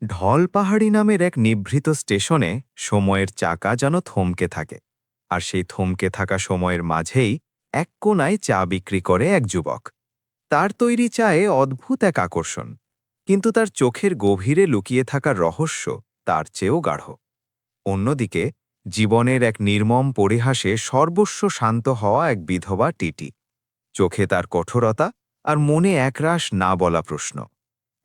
ঢলপাহাড়ি নামের এক নিভৃত স্টেশনে সময়ের চাকা যেন থমকে থাকে। আর সেই থমকে থাকা সময়ের মাঝেই এক কোণায় চা বিক্রি করে এক যুবক। তার তৈরি চায়ে অদ্ভুত এক আকর্ষণ, কিন্তু তার চোখের গভীরে লুকিয়ে থাকার রহস্য তার চেয়েও গাঢ়। অন্যদিকে জীবনের এক নির্মম পরিহাসে সর্বস্ব শান্ত হওয়া এক বিধবা টিটি। চোখে তার কঠোরতা আর মনে একরাশ না বলা প্রশ্ন।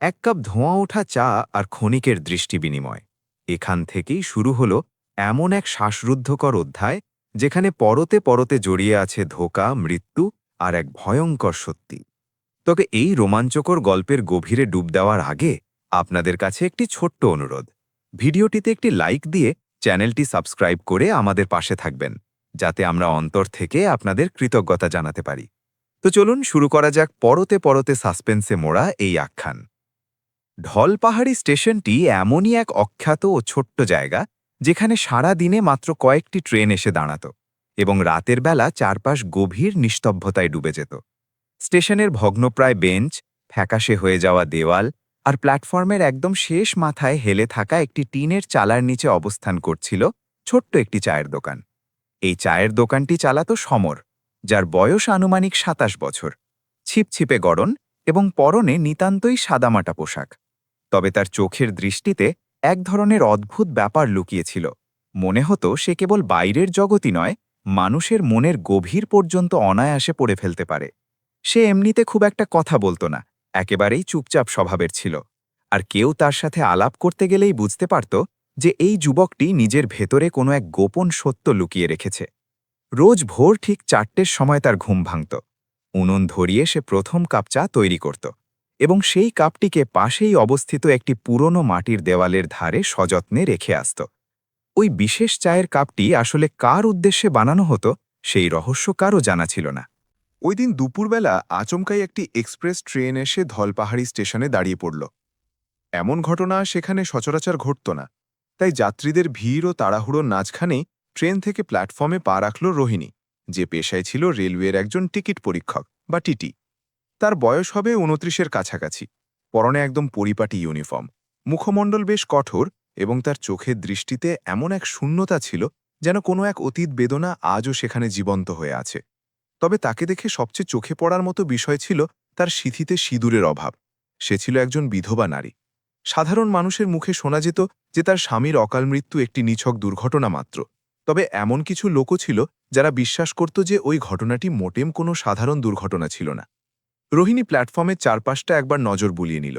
এক কাপ ধোঁয়া ওঠা চা আর ক্ষণিকের দৃষ্টি বিনিময়, এখান থেকেই শুরু হলো এমন এক শ্বাসরুদ্ধকর অধ্যায়, যেখানে পরতে পরতে জড়িয়ে আছে ধোঁকা, মৃত্যু আর এক ভয়ঙ্কর সত্যি। তবে এই রোমাঞ্চকর গল্পের গভীরে ডুব দেওয়ার আগে আপনাদের কাছে একটি ছোট্ট অনুরোধ। ভিডিওটিতে একটি লাইক দিয়ে চ্যানেলটি সাবস্ক্রাইব করে আমাদের পাশে থাকবেন, যাতে আমরা অন্তর থেকে আপনাদের কৃতজ্ঞতা জানাতে পারি। তো চলুন শুরু করা যাক পরতে পরতে সাসপেন্সে মোড়া এই আখ্যান। ঢলপাহাড়ি স্টেশনটি এমনই এক অখ্যাত ও ছোট্ট জায়গা, যেখানে সারা দিনে মাত্র কয়েকটি ট্রেন এসে দাঁড়াত এবং রাতের বেলা চারপাশ গভীর নিস্তব্ধতায় ডুবে যেত। স্টেশনের ভগ্নপ্রায় বেঞ্চ, ফ্যাকাশে হয়ে যাওয়া দেওয়াল আর প্ল্যাটফর্মের একদম শেষ মাথায় হেলে থাকা একটি টিনের চালার নিচে অবস্থান করছিল ছোট্ট একটি চায়ের দোকান। এই চায়ের দোকানটি চালাত সমর, যার বয়স আনুমানিক ২৭ বছর, ছিপছিপে গড়ন এবং পরনে নিতান্তই সাদামাটা পোশাক। তবে তার চোখের দৃষ্টিতে এক ধরনের অদ্ভুত ব্যাপার লুকিয়েছিল। মনে হতো সে কেবল বাইরের জগতই নয়, মানুষের মনের গভীর পর্যন্ত অনায়াসে পড়ে ফেলতে পারে। সে এমনিতে খুব একটা কথা বলতো না, একেবারেই চুপচাপ স্বভাবের ছিল। আর কেউ তার সাথে আলাপ করতে গেলেই বুঝতে পারত যে এই যুবকটি নিজের ভেতরে কোনো এক গোপন সত্য লুকিয়ে রেখেছে। রোজ ভোর ঠিক ৪টের সময় তার ঘুম ভাঙত। উনুন ধরিয়ে সে প্রথম কাপ চা তৈরি করত এবং সেই কাপটিকে পাশেই অবস্থিত একটি পুরনো মাটির দেওয়ালের ধারে সযত্নে রেখে আসত। ওই বিশেষ চায়ের কাপটি আসলে কার উদ্দেশ্যে বানানো হতো, সেই রহস্য কারও জানা ছিল না। ওই দিন দুপুরবেলা আচমকাই একটি এক্সপ্রেস ট্রেন এসে ধলপাহাড়ি স্টেশনে দাঁড়িয়ে পড়ল। এমন ঘটনা সেখানে সচরাচর ঘটত না, তাই যাত্রীদের ভিড় ও তাড়াহুড়োর মাঝখানেই ট্রেন থেকে প্ল্যাটফর্মে পা রাখল রোহিণী, যে পেশায় ছিল রেলওয়ের একজন টিকিট পরীক্ষক বা টিটি। তার বয়স হবে ২৯-এর কাছাকাছি, পরনে একদম পরিপাটি ইউনিফর্ম, মুখমণ্ডল বেশ কঠোর এবং তার চোখের দৃষ্টিতে এমন এক শূন্যতা ছিল যেন কোনো এক অতীত বেদনা আজও সেখানে জীবন্ত হয়ে আছে। তবে তাকে দেখে সবচেয়ে চোখে পড়ার মতো বিষয় ছিল তার সিঁথিতে সিঁদুরের অভাব। সে ছিল একজন বিধবা নারী। সাধারণ মানুষের মুখে শোনা যেত যে তার স্বামীর অকাল মৃত্যু একটি নিছক দুর্ঘটনা মাত্র। তবে এমন কিছু লোকও ছিল যারা বিশ্বাস করত যে ওই ঘটনাটি মোটেম কোনো সাধারণ দুর্ঘটনা ছিল না। রোহিণী প্ল্যাটফর্মের চারপাশটা একবার নজর বুলিয়ে নিল।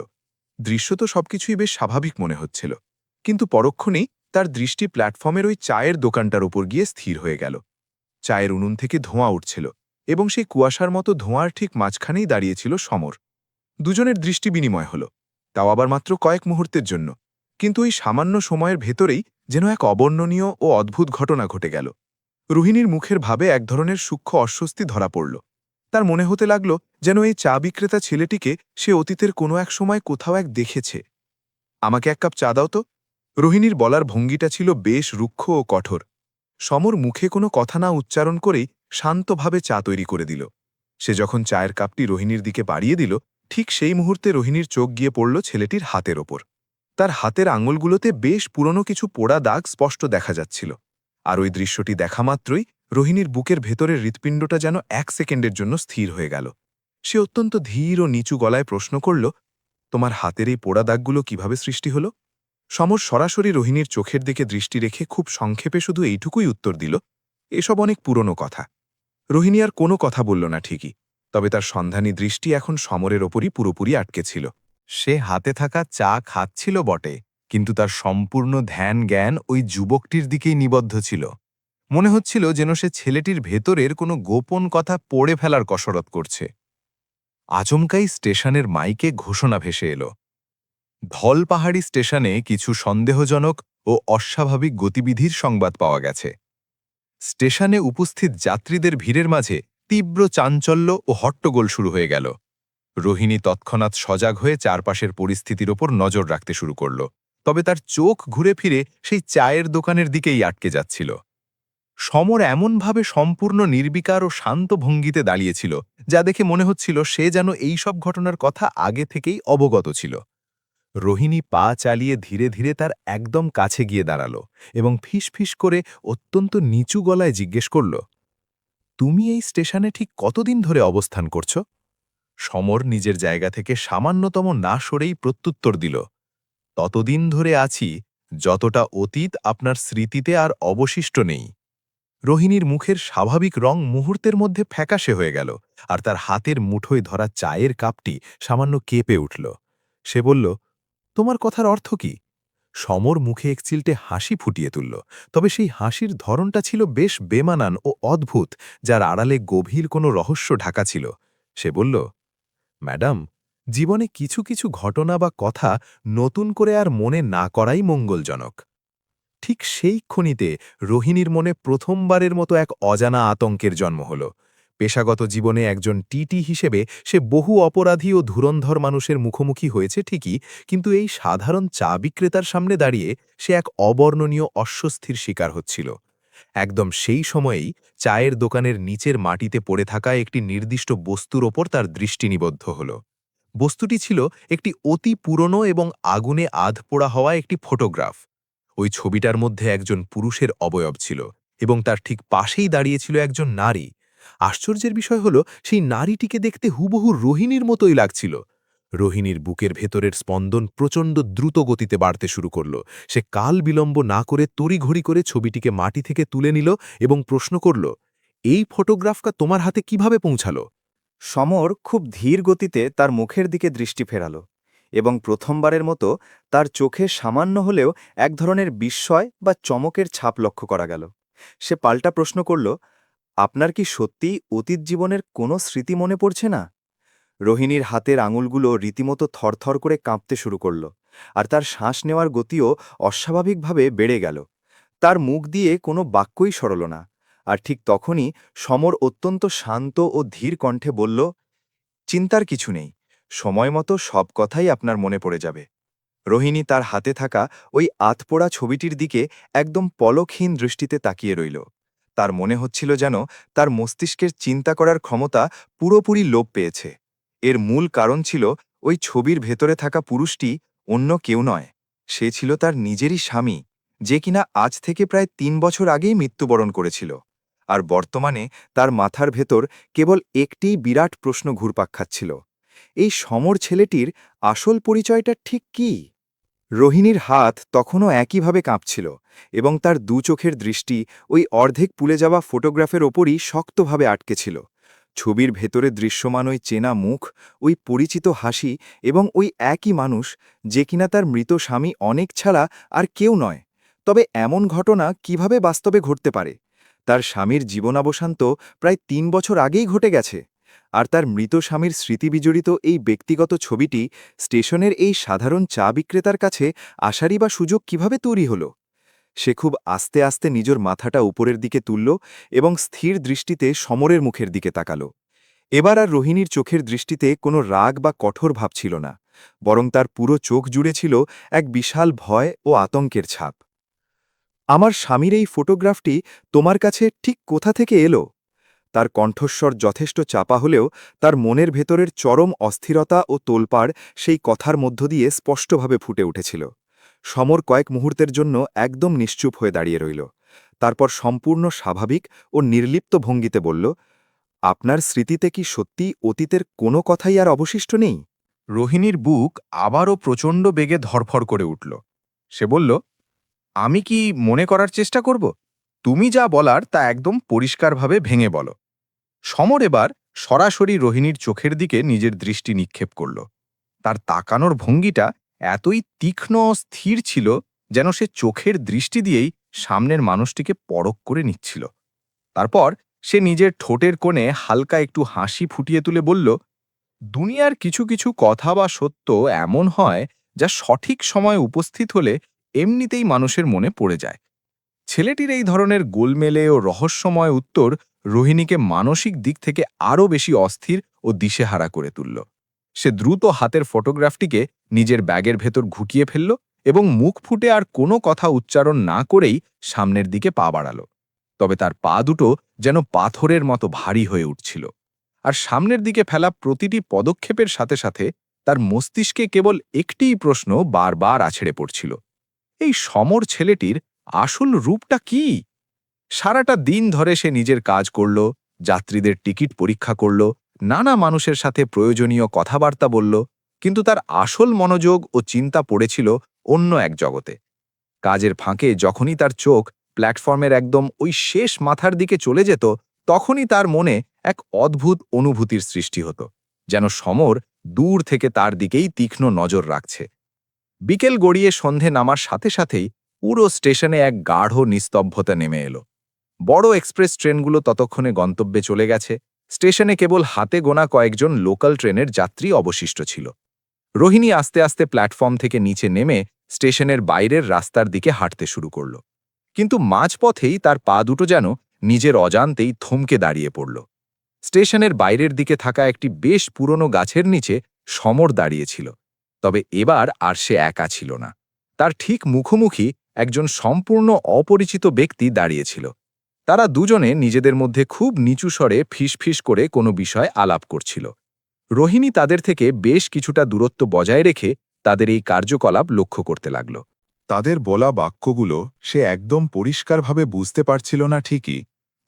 দৃশ্য তো সবকিছুই বেশ স্বাভাবিক মনে হচ্ছিল, কিন্তু পরক্ষণেই তার দৃষ্টি প্ল্যাটফর্মের ওই চায়ের দোকানটার ওপর গিয়ে স্থির হয়ে গেল। চায়ের উনুন থেকে ধোঁয়া উঠছিল এবং সেই কুয়াশার মতো ধোঁয়ার ঠিক মাঝখানেই দাঁড়িয়েছিল সমর। দুজনের দৃষ্টি বিনিময় হল, তাও আবার মাত্র কয়েক মুহূর্তের জন্য, কিন্তু ওই সামান্য সময়ের ভেতরেই যেন এক অবর্ণনীয় ও অদ্ভুত ঘটনা ঘটে গেল। রোহিণীর মুখের ভাবে এক ধরনের সূক্ষ্ম অস্বস্তি ধরা পড়ল। তার মনে হতে লাগল যেন এই চা বিক্রেতা ছেলেটিকে সে অতীতের কোনো এক সময় কোথাও এক দেখেছে। আমাকে এক কাপ চা দাও তো। রোহিণীর বলার ভঙ্গিটা ছিল বেশ রুক্ষ ও কঠোর। সমর মুখে কোনো কথা না উচ্চারণ করেই শান্তভাবে চা তৈরি করে দিল। সে যখন চায়ের কাপটি রোহিণীর দিকে বাড়িয়ে দিল, ঠিক সেই মুহূর্তে রোহিণীর চোখ গিয়ে পড়ল ছেলেটির হাতের ওপর। তার হাতের আঙুলগুলোতে বেশ পুরনো কিছু পোড়া দাগ স্পষ্ট দেখা যাচ্ছিল। আর ওই দৃশ্যটি দেখা মাত্রই রোহিণীর বুকের ভেতরের হৃৎপিণ্ডটা যেন ১ সেকেন্ডের জন্য স্থির হয়ে গেল। সে অত্যন্ত ধীর ও নিচু গলায় প্রশ্ন করল, তোমার হাতের এই পোড়া দাগগুলো কিভাবে সৃষ্টি হলো? সমর সরাসরি রোহিণীর চোখের দিকে দৃষ্টি রেখে খুব সংক্ষেপে শুধু এইটুকুই উত্তর দিল, এসব অনেক পুরনো কথা। রোহিণী আর কোনো কথা বলল না ঠিকই, তবে তার সন্ধানী দৃষ্টি এখন সমরের ওপরই পুরোপুরি আটকে ছিল। সে হাতে থাকা চা খাচ্ছিল বটে, কিন্তু তার সম্পূর্ণ ধ্যান জ্ঞান ওই যুবকটির দিকেই নিবদ্ধ ছিল। মনে হচ্ছিল যেন সে ছেলেটির ভেতরের কোনো গোপন কথা পড়ে ফেলার কসরত করছে। আচমকাই স্টেশনের মাইকে ঘোষণা ভেসে এলো। ধলপাহাড়ি স্টেশনে কিছু সন্দেহজনক ও অস্বাভাবিক গতিবিধির সংবাদ পাওয়া গেছে। স্টেশনে উপস্থিত যাত্রীদের ভিড়ের মাঝে তীব্র চাঞ্চল্য ও হট্টগোল শুরু হয়ে গেল। রোহিণী তৎক্ষণাৎ সজাগ হয়ে চারপাশের পরিস্থিতির ওপর নজর রাখতে শুরু করল, তবে তার চোখ ঘুরে ফিরে সেই চায়ের দোকানের দিকেই আটকে যাচ্ছিল। সমর এমনভাবে সম্পূর্ণ নির্বিকার ও শান্ত ভঙ্গিতে দাঁড়িয়েছিল, যা দেখে মনে হচ্ছিল সে যেন এই সব ঘটনার কথা আগে থেকেই অবগত ছিল। রোহিণী পা চালিয়ে ধীরে ধীরে তার একদম কাছে গিয়ে দাঁড়াল এবং ফিস করে অত্যন্ত নিচু গলায় জিজ্ঞেস করল, তুমি এই স্টেশনে ঠিক কতদিন ধরে অবস্থান করছ? সমর নিজের জায়গা থেকে সামান্যতম না সরেই প্রত্যুত্তর দিল, ততদিন ধরে আছি যতটা অতীত আপনার স্মৃতিতে আর অবশিষ্ট নেই। রোহিণীর মুখের স্বাভাবিক রং মুহূর্তের মধ্যে ফ্যাকাশে হয়ে গেল, আর তার হাতের মুঠোয় ধরা চায়ের কাপটি সামান্য কেঁপে উঠল। সে বলল, তোমার কথার অর্থ কি? সমর মুখে একচিলটে হাসি ফুটিয়ে তুলল, তবে সেই হাসির ধরনটা ছিল বেশ বেমানান ও অদ্ভুত, যার আড়ালে গভীর কোনো রহস্য ঢাকা ছিল। সে বলল, ম্যাডাম, জীবনে কিছু কিছু ঘটনা বা কথা নতুন করে আর মনে না করাই মঙ্গলজনক। ঠিক সেই ক্ষণিতে রোহিণীর মনে প্রথমবারের মতো এক অজানা আতঙ্কের জন্ম হল। পেশাগত জীবনে একজন টিটি হিসেবে সে বহু অপরাধী ও ধুরন্ধর মানুষের মুখোমুখি হয়েছে ঠিকই, কিন্তু এই সাধারণ চা বিক্রেতার সামনে দাঁড়িয়ে সে এক অবর্ণনীয় অস্বস্তির শিকার হচ্ছিল। একদম সেই সময়েই চায়ের দোকানের নিচের মাটিতে পড়ে থাকা একটি নির্দিষ্ট বস্তুর ওপর তার দৃষ্টি নিবদ্ধ হল। বস্তুটি ছিল একটি অতি পুরনো এবং আগুনে আধপোড়া হওয়া একটি ফটোগ্রাফ। ওই ছবিটার মধ্যে একজন পুরুষের অবয়ব ছিল এবং তার ঠিক পাশেই দাঁড়িয়েছিল একজন নারী। আশ্চর্যের বিষয় হল, সেই নারীটিকে দেখতে হুবহু রোহিণীর মতোই লাগছিল। রোহিণীর বুকের ভেতরের স্পন্দন প্রচণ্ড দ্রুত গতিতে বাড়তে শুরু করল। সে কাল বিলম্ব না করে তড়িঘড়ি করে ছবিটিকে মাটি থেকে তুলে নিল এবং প্রশ্ন করল, এই ফটোগ্রাফটা তোমার হাতে কিভাবে পৌঁছালো? সমর খুব ধীর গতিতে তার মুখের দিকে দৃষ্টি ফেরাল এবং প্রথমবারের মতো তার চোখে সামান্য হলেও এক ধরনের বিস্ময় বা চমকের ছাপ লক্ষ্য করা গেল। সে পাল্টা প্রশ্ন করল, আপনার কি সত্যিই অতীত জীবনের কোনো স্মৃতি মনে পড়ছে না? রোহিণীর হাতের আঙুলগুলো রীতিমতো থরথর করে কাঁপতে শুরু করল, আর তার শ্বাস নেওয়ার গতিও অস্বাভাবিকভাবে বেড়ে গেল। তার মুখ দিয়ে কোনো বাক্যই সরল না। আর ঠিক তখনই সমর অত্যন্ত শান্ত ও ধীর কণ্ঠে বলল, চিন্তার কিছু নেই, সময় মতো সব কথাই আপনার মনে পড়ে যাবে। রোহিণী তার হাতে থাকা ওই আতপোড়া ছবিটির দিকে একদম পলকহীন দৃষ্টিতে তাকিয়ে রইল। তার মনে হচ্ছিল যেন তার মস্তিষ্কের চিন্তা করার ক্ষমতা পুরোপুরি লোপ পেয়েছে। এর মূল কারণ ছিল ওই ছবির ভেতরে থাকা পুরুষটি অন্য কেউ নয়, সে ছিল তার নিজেরই স্বামী, যে কিনা আজ থেকে প্রায় ৩ বছর আগেই মৃত্যুবরণ করেছিল। আর বর্তমানে তার মাথার ভেতর কেবল একটিই বিরাট প্রশ্ন ঘুরপাক খাচ্ছিল, এই সমর ছেলেটির আসল পরিচয়টা ঠিক কি? রোহিণীর হাত তখনও একইভাবে কাঁপছিল এবং তার দু চোখের দৃষ্টি ওই অর্ধেক পুলে যাওয়া ফটোগ্রাফের ওপরই শক্তভাবে আটকে ছিল। ছবির ভেতরে দৃশ্যমান ওই চেনা মুখ, ওই পরিচিত হাসি এবং ওই একই মানুষ, যে কিনা তার মৃত স্বামী অনেক ছাড়া আর কেউ নয়। তবে এমন ঘটনা কিভাবে বাস্তবে ঘটতে পারে? তার স্বামীর জীবনাবসান তো প্রায় ৩ বছর আগেই ঘটে গেছে, আর তার মৃত স্বামীর স্মৃতিবিজড়িত এই ব্যক্তিগত ছবিটি স্টেশনের এই সাধারণ চা বিক্রেতার কাছে আসারই বা সুযোগ কিভাবে তৈরি হল? সে খুব আস্তে আস্তে নিজের মাথাটা উপরের দিকে তুলল এবং স্থির দৃষ্টিতে সমরের মুখের দিকে তাকাল। এবার আর রোহিণীর চোখের দৃষ্টিতে কোনো রাগ বা কঠোর ভাব ছিল না, বরং তার পুরো চোখ জুড়ে ছিল এক বিশাল ভয় ও আতঙ্কের ছাপ। আমার স্বামীর এই ফটোগ্রাফটি তোমার কাছে ঠিক কোথা থেকে এলো? তার কণ্ঠস্বর যথেষ্ট চাপা হলেও তার মনের ভেতরের চরম অস্থিরতা ও তোলপাড় সেই কথার মধ্য দিয়ে স্পষ্টভাবে ফুটে উঠেছিল। সমর কয়েক মুহূর্তের জন্য একদম নিশ্চুপ হয়ে দাঁড়িয়ে রইল। তারপর সম্পূর্ণ স্বাভাবিক ও নির্লিপ্ত ভঙ্গিতে বলল, আপনার স্মৃতিতে কি সত্যি অতীতের কোনো কথাই আর অবশিষ্ট নেই? রোহিণীর বুক আবারও প্রচণ্ড বেগে ধরফর করে উঠল। সে বলল, আমি কি মনে করার চেষ্টা করব? তুমি যা বলার তা একদম পরিষ্কারভাবে ভেঙে বলো। সমর এবার সরাসরি রোহিণীর চোখের দিকে নিজের দৃষ্টি নিক্ষেপ করল। তার তাকানোর ভঙ্গিটা এতই তীক্ষ্ণ ও স্থির ছিল যেন সে চোখের দৃষ্টি দিয়েই সামনের মানুষটিকে পরখ করে নিচ্ছিল। তারপর সে নিজের ঠোঁটের কোণে হালকা একটু হাসি ফুটিয়ে তুলে বলল, দুনিয়ার কিছু কিছু কথা বা সত্য এমন হয় যা সঠিক সময়ে উপস্থিত হলে এমনিতেই মানুষের মনে পড়ে যায়। ছেলেটির এই ধরনের গোলমেলে ও রহস্যময় উত্তর রোহিণীকে মানসিক দিক থেকে আরও বেশি অস্থির ও দিশেহারা করে তুলল। সে দ্রুত হাতের ফটোগ্রাফটিকে নিজের ব্যাগের ভেতর ঘুটিয়ে ফেলল এবং মুখ ফুটে আর কোনো কথা উচ্চারণ না করেই সামনের দিকে পা বাড়াল। তবে তার পা দুটো যেন পাথরের মতো ভারী হয়ে উঠছিল, আর সামনের দিকে ফেলা প্রতিটি পদক্ষেপের সাথে সাথে তার মস্তিষ্কে কেবল একটিই প্রশ্ন বারবার আছড়ে পড়ছিল, এই সমর ছেলেটির আসল রূপটা কি? সারাটা দিন ধরে সে নিজের কাজ করল, যাত্রীদের টিকিট পরীক্ষা করল, নানা মানুষের সাথে প্রয়োজনীয় কথাবার্তা বলল, কিন্তু তার আসল মনোযোগ ও চিন্তা পড়েছিল অন্য এক জগতে। কাজের ফাঁকে যখনই তার চোখ প্ল্যাটফর্মের একদম ওই শেষ মাথার দিকে চলে যেত, তখনই তার মনে এক অদ্ভুত অনুভূতির সৃষ্টি হতো, যেন সমর দূর থেকে তার দিকেই তীক্ষ্ণ নজর রাখছে। বিকেল গড়িয়ে সন্ধে নামার সাথে সাথেই পুরো স্টেশনে এক গাঢ় নিস্তব্ধতা নেমে এলো। বড় এক্সপ্রেস ট্রেনগুলো ততক্ষণে গন্তব্যে চলে গেছে, স্টেশনে কেবল হাতে গোনা কয়েকজন লোকাল ট্রেনের যাত্রী অবশিষ্ট ছিল। রোহিণী আস্তে আস্তে প্ল্যাটফর্ম থেকে নিচে নেমে স্টেশনের বাইরের রাস্তার দিকে হাঁটতে শুরু করল, কিন্তু মাঝপথেই তার পা দুটো যেন নিজের অজান্তেই থমকে দাঁড়িয়ে পড়ল। স্টেশনের বাইরের দিকে থাকা একটি বেশ পুরনো গাছের নিচে সমর দাঁড়িয়েছিল, তবে এবার আর সে একা ছিল না। তার ঠিক মুখোমুখি একজন সম্পূর্ণ অপরিচিত ব্যক্তি দাঁড়িয়েছিল। তারা দুজনে নিজেদের মধ্যে খুব নিচু স্বরে ফিসফিস করে কোনো বিষয় আলাপ করছিল। রোহিণী তাদের থেকে বেশ কিছুটা দূরত্ব বজায় রেখে তাদের এই কার্যকলাপ লক্ষ্য করতে লাগল। তাদের বলা বাক্যগুলো সে একদম পরিষ্কারভাবে বুঝতে পারছিল না ঠিকই,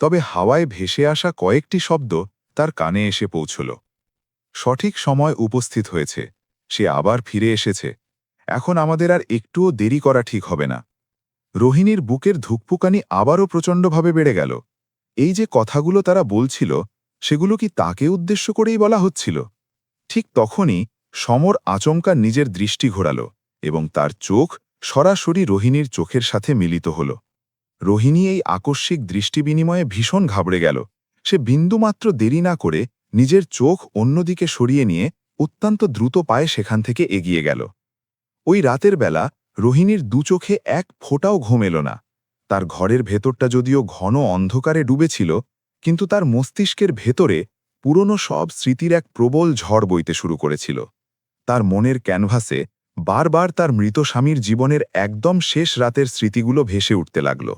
তবে হাওয়ায় ভেসে আসা কয়েকটি শব্দ তার কানে এসে পৌঁছল। সঠিক সময় উপস্থিত হয়েছে, সে আবার ফিরে এসেছে, এখন আমাদের আর একটুও দেরি করা ঠিক হবে না। রোহিণীর বুকের ধুকপুকানি আবারও প্রচণ্ডভাবে বেড়ে গেল। এই যে কথাগুলো তারা বলছিল, সেগুলো কি তাকে উদ্দেশ্য করেই বলা হচ্ছিল? ঠিক তখনই সমর আচমকা নিজের দৃষ্টি ঘোরাল এবং তার চোখ সরাসরি রোহিণীর চোখের সাথে মিলিত হল। রোহিণী এই আকস্মিক দৃষ্টি বিনিময়ে ভীষণ ঘাবড়ে গেল। সে বিন্দুমাত্র দেরি না করে নিজের চোখ অন্যদিকে সরিয়ে নিয়ে অত্যন্ত দ্রুত পায়ে সেখান থেকে এগিয়ে গেল। ওই রাতের বেলা রোহিণীর দু চোখে এক ফোঁটাও ঘুম এল না। তার ঘরের ভেতরটা যদিও ঘন অন্ধকারে ডুবেছিল, কিন্তু তার মস্তিষ্কের ভেতরে পুরনো সব স্মৃতির এক প্রবল ঝড় বইতে শুরু করেছিল। তার মনের ক্যানভাসে বারবার তার মৃত স্বামীর জীবনের একদম শেষ রাতের স্মৃতিগুলো ভেসে উঠতে লাগল।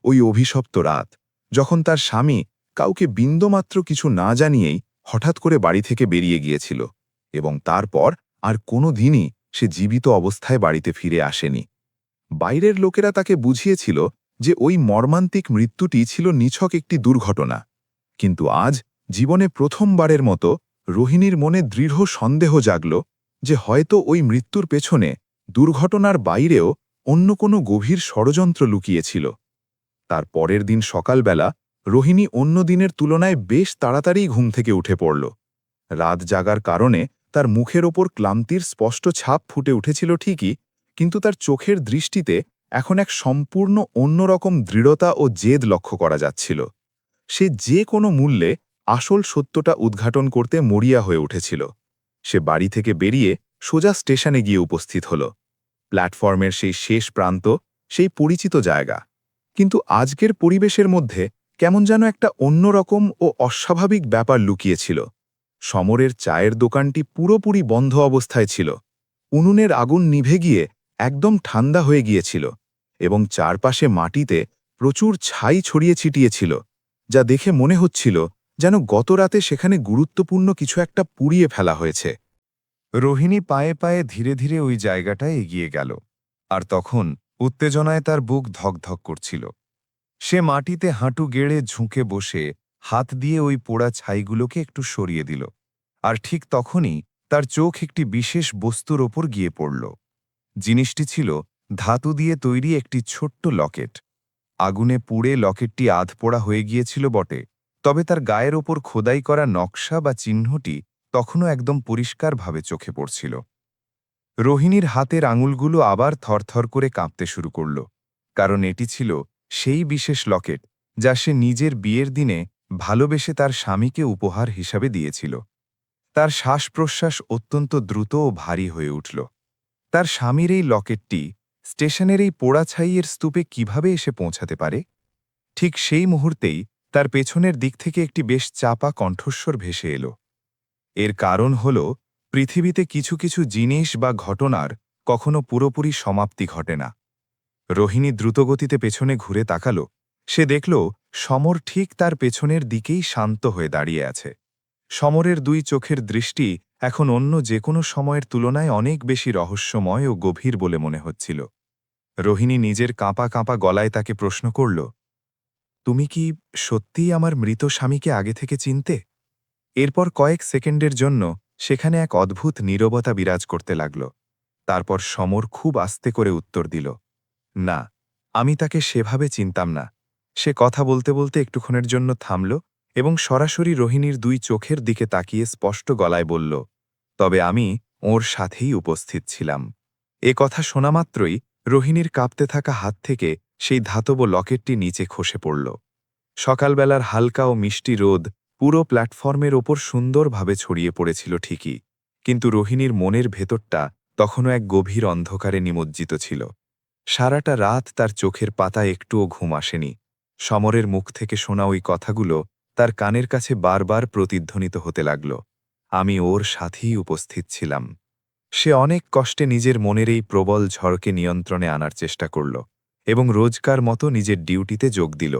ওই অভিশপ্ত রাত, যখন তার স্বামী কাউকে বিন্দুমাত্র কিছু না জানিয়েই হঠাৎ করে বাড়ি থেকে বেরিয়ে গিয়েছিল, এবং তারপর আর কোনো দিনই সে জীবিত অবস্থায় বাড়িতে ফিরে আসেনি। বাইরের লোকেরা তাকে বুঝিয়েছিল যে ওই মর্মান্তিক মৃত্যুটি ছিল নিছক একটি দুর্ঘটনা, কিন্তু আজ জীবনে প্রথমবারের মতো রোহিণীর মনে দৃঢ় সন্দেহ জাগল যে হয়তো ওই মৃত্যুর পেছনে দুর্ঘটনার বাইরেও অন্য কোনো গভীর ষড়যন্ত্র লুকিয়েছিল। তার পরের দিন সকালবেলা রোহিণী অন্য দিনের তুলনায় বেশ তাড়াতাড়ি ঘুম থেকে উঠে পড়ল। রাত জাগার কারণে তার মুখের ওপর ক্লান্তির স্পষ্ট ছাপ ফুটে উঠেছিল ঠিকই, কিন্তু তার চোখের দৃষ্টিতে এখন এক সম্পূর্ণ অন্যরকম দৃঢ়তা ও জেদ লক্ষ্য করা যাচ্ছিল। সে যে কোনো মূল্যে আসল সত্যটা উদ্ঘাটন করতে মরিয়া হয়ে উঠেছিল। সে বাড়ি থেকে বেরিয়ে সোজা স্টেশনে গিয়ে উপস্থিত হল। প্ল্যাটফর্মের সেই শেষ প্রান্ত, সেই পরিচিত জায়গা, কিন্তু আজকের পরিবেশের মধ্যে কেমন যেন একটা অন্যরকম ও অস্বাভাবিক ব্যাপার লুকিয়েছিল। সমরের চায়ের দোকানটি পুরোপুরি বন্ধ অবস্থায় ছিল। উনুনের আগুন নিভে গিয়ে একদম ঠান্ডা হয়ে গিয়েছিল, এবং চারপাশে মাটিতে প্রচুর ছাই ছড়িয়ে ছিটিয়েছিল, যা দেখে মনে হচ্ছিল যেন গত রাতে সেখানে গুরুত্বপূর্ণ কিছু একটা পুড়িয়ে ফেলা হয়েছে। রোহিণী পায়ে পায়ে ধীরে ধীরে ওই জায়গাটায় এগিয়ে গেল, আর তখন উত্তেজনায় তার বুক ধকধক করছিল। সে মাটিতে হাঁটু গেড়ে ঝুঁকে বসে হাত দিয়ে ওই পোড়া ছাইগুলোকে একটু সরিয়ে দিল, আর ঠিক তখনই তার চোখ একটি বিশেষ বস্তুর ওপর গিয়ে পড়ল। জিনিসটি ছিল ধাতু দিয়ে তৈরি একটি ছোট্ট লকেট। আগুনে পুড়ে লকেটটি আধপোড়া হয়ে গিয়েছিল বটে, তবে তার গায়ের ওপর খোদাই করা নকশা বা চিহ্নটি তখনও একদম পরিষ্কারভাবে চোখে পড়ছিল। রোহিণীর হাতের আঙুলগুলো আবার থরথর করে কাঁপতে শুরু করল, কারণ এটি ছিল সেই বিশেষ লকেট যা সে নিজের বিয়ের দিনে ভালোবেসে তার স্বামীকে উপহার হিসাবে দিয়েছিল। তার শ্বাস-প্রশ্বাস অত্যন্ত দ্রুত ও ভারী হয়ে উঠল। তার স্বামীর এই লকেটটি স্টেশনের এই পোড়া ছাইয়ের স্তূপে কিভাবে এসে পৌঁছাতে পারে? ঠিক সেই মুহূর্তেই তার পেছনের দিক থেকে একটি বেশ চাপা কণ্ঠস্বর ভেসে এল। এর কারণ হল, পৃথিবীতে কিছু কিছু জিনিস বা ঘটনার কখনো পুরোপুরি সমাপ্তি ঘটে না। রোহিণী দ্রুতগতিতে পেছনে ঘুরে তাকাল। সে দেখল সমর ঠিক তার পেছনের দিকেই শান্ত হয়ে দাঁড়িয়ে আছে। সমরের দুই চোখের দৃষ্টি এখন অন্য যে কোনো সময়ের তুলনায় অনেক বেশি রহস্যময় ও গভীর বলে মনে হচ্ছিল। রোহিণী নিজের কাঁপা কাঁপা গলায় তাকে প্রশ্ন করল, তুমি কি সত্যিই আমার মৃত স্বামীকে আগে থেকে চিনতে? এরপর কয়েক সেকেন্ডের জন্য সেখানে এক অদ্ভুত নীরবতা বিরাজ করতে লাগল। তারপর সমর খুব আস্তে করে উত্তর দিল, না, আমি তাকে সেভাবে চিনতাম না। সে কথা বলতে বলতে একটুক্ষণের জন্য থামল এবং সরাসরি রোহিণীর দুই চোখের দিকে তাকিয়ে স্পষ্ট গলায় বলল, তবে আমি ওর সাথেই উপস্থিত ছিলাম। এ কথা শোনা মাত্রই রোহিণীর কাঁপতে থাকা হাত থেকে সেই ধাতব লকেটটি নিচে খসে পড়ল। সকালবেলার হালকা ও মিষ্টি রোদ পুরো প্ল্যাটফর্মের ওপর সুন্দরভাবে ছড়িয়ে পড়েছিল ঠিকই, কিন্তু রোহিণীর মনের ভেতরটা তখনও এক গভীর অন্ধকারে নিমজ্জিত ছিল। সারাটা রাত তার চোখের পাতায় একটুও ঘুম আসেনি। সমরের মুখ থেকে শোনা ওই কথাগুলো তার কানের কাছে বারবার প্রতিধ্বনিত হতে লাগল, আমি ওর সাথেই উপস্থিত ছিলাম। সে অনেক কষ্টে নিজের মনের এই প্রবল ঝড়কে নিয়ন্ত্রণে আনার চেষ্টা করল এবং রোজকার মতো নিজের ডিউটিতে যোগ দিল।